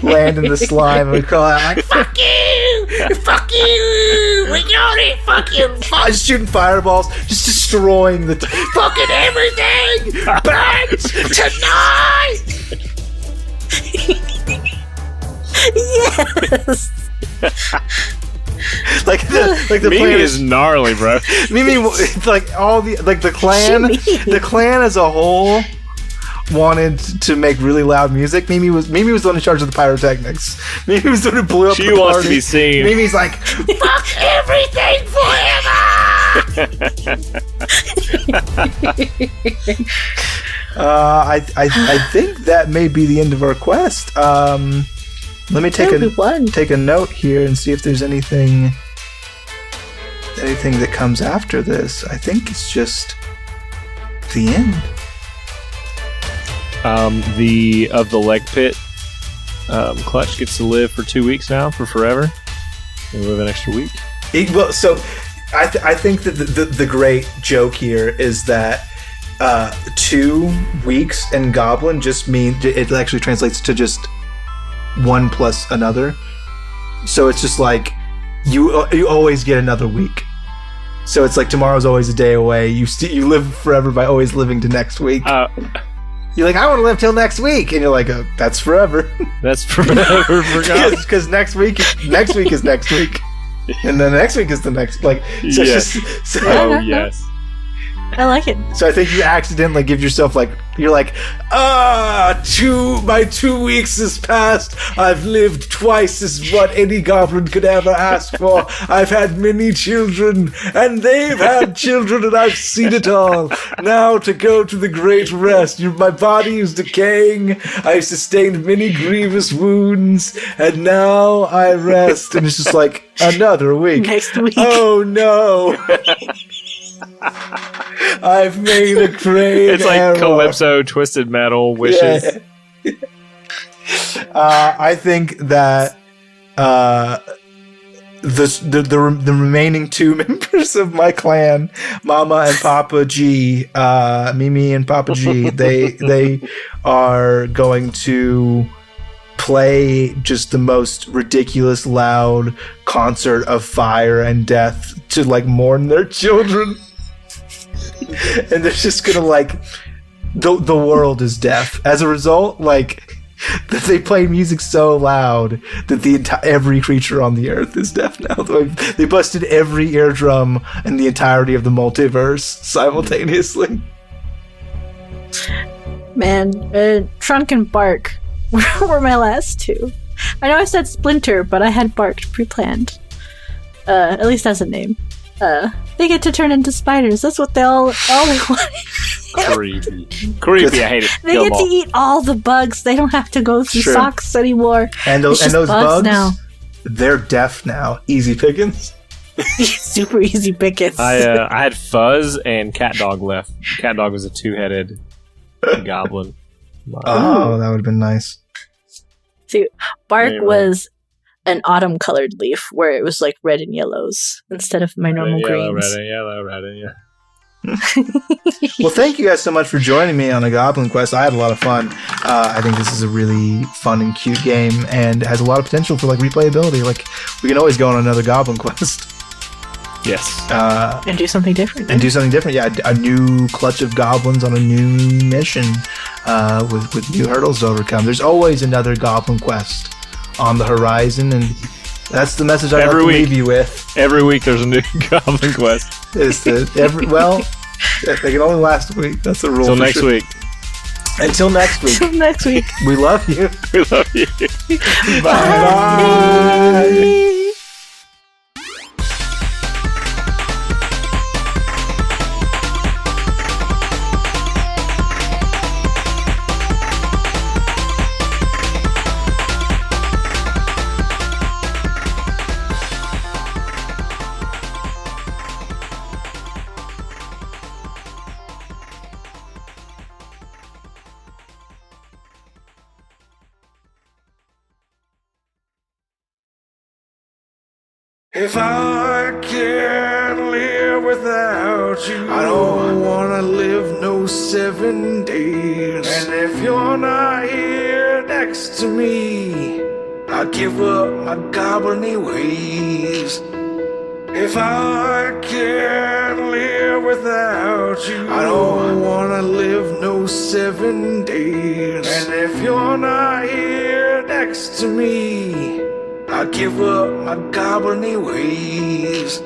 Land in the slime, and we call out like, Fuck you! Fuck you! We got it! Fuck you! Fuck just shooting fireballs, just destroying the. fucking everything! Burns tonight! Yes. like the Mimi plan is gnarly, bro. Mimi, it's like all the clan, Shimmy. the clan as a whole wanted to make really loud music. Mimi was the one in charge of the pyrotechnics. Mimi was the one who blew up She the wants party. to be seen. Mimi's like, Fuck everything forever! I think that may be the end of our quest. Let me take That'd be one. take a note here and see if there's anything that comes after this. I think it's just the end. The leg pit. Clutch gets to live for 2 weeks now, for forever. He'll live an extra week. So I think that the great joke here is that 2 weeks in Goblin just mean it actually translates to just 1 plus another. So it's just like you always get another week. So it's like tomorrow's always a day away. You live forever by always living to next week. You're like, I want to live till next week, and you're like, oh, that's forever. That's forever forgotten. Because next week is next week, and then next week is the next. Like, so it's Yes. just, so, Oh yes. I like it. So I think you accidentally give yourself you're like, my 2 weeks has passed. I've lived twice as what any goblin could ever ask for. I've had many children, and they've had children, and I've seen it all. Now to go to the great rest. My body is decaying. I've sustained many grievous wounds, and now I rest. And it's just like another week. Next week. Oh no. I've made a great It's like error. Calypso, Twisted Metal, Wishes. Yeah. I think that the remaining 2 members of my clan, Mama and Papa G, Mimi and Papa G, they are going to play just the most ridiculous loud concert of fire and death to mourn their children. And they're just gonna the world is deaf. As a result, they play music so loud that every creature on the earth is deaf now. They busted every eardrum in the entirety of the multiverse simultaneously. Man, Trunk and Bark were my last 2. I know I said Splinter, but I had Bark pre-planned. At least as a name. They get to turn into spiders. That's what they all they want. Creepy. I hate it. They get to eat all the bugs. They don't have to go through socks anymore. And those bugs now. They're deaf now. Easy pickings. Super easy pickets. I had Fuzz and Cat Dog left. Cat Dog was a 2-headed goblin. Oh, that would have been nice. See, Bark Anyway. was an autumn colored leaf where it was red and yellows instead of my normal greens. Red and yellow. Well, thank you guys so much for joining me on a Goblin Quest. I had a lot of fun. I think this is a really fun and cute game, and it has a lot of potential for replayability. We can always go on another Goblin Quest. Yes. And do something different. Yeah, a new clutch of goblins on a new mission with new hurdles to overcome. There's always another Goblin Quest on the horizon, and that's the message I'd like to leave you with. Every week there's a new Goblin Quest. They can only last a week. That's the rule. Until next week. Until next week. Until next week. We love you. We love you. Bye. If I can't live without you, I don't wanna live no 7 days. And if you're not here next to me, I give up my goblin-y ways. If I can't live without you, I don't wanna live no 7 days. And if you're not here next to me, I give up my goblin-y ways.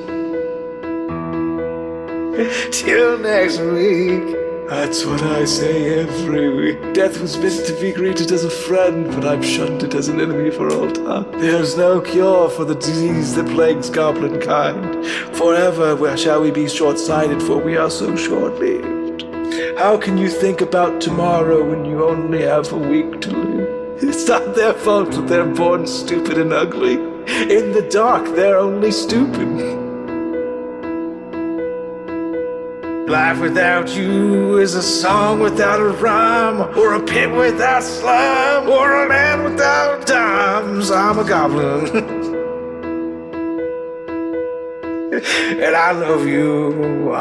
Till next week. That's what I say every week. Death was meant to be greeted as a friend, but I've shunned it as an enemy for all time. There's no cure for the disease that plagues goblin kind. Forever shall we be short-sighted, for we are so short-lived. How can you think about tomorrow when you only have a week to live? It's not their fault that they're born stupid and ugly. In the dark, they're only stupid. Life without you is a song without a rhyme, or a pit without slime, or a land without dimes. I'm a goblin. And I love you.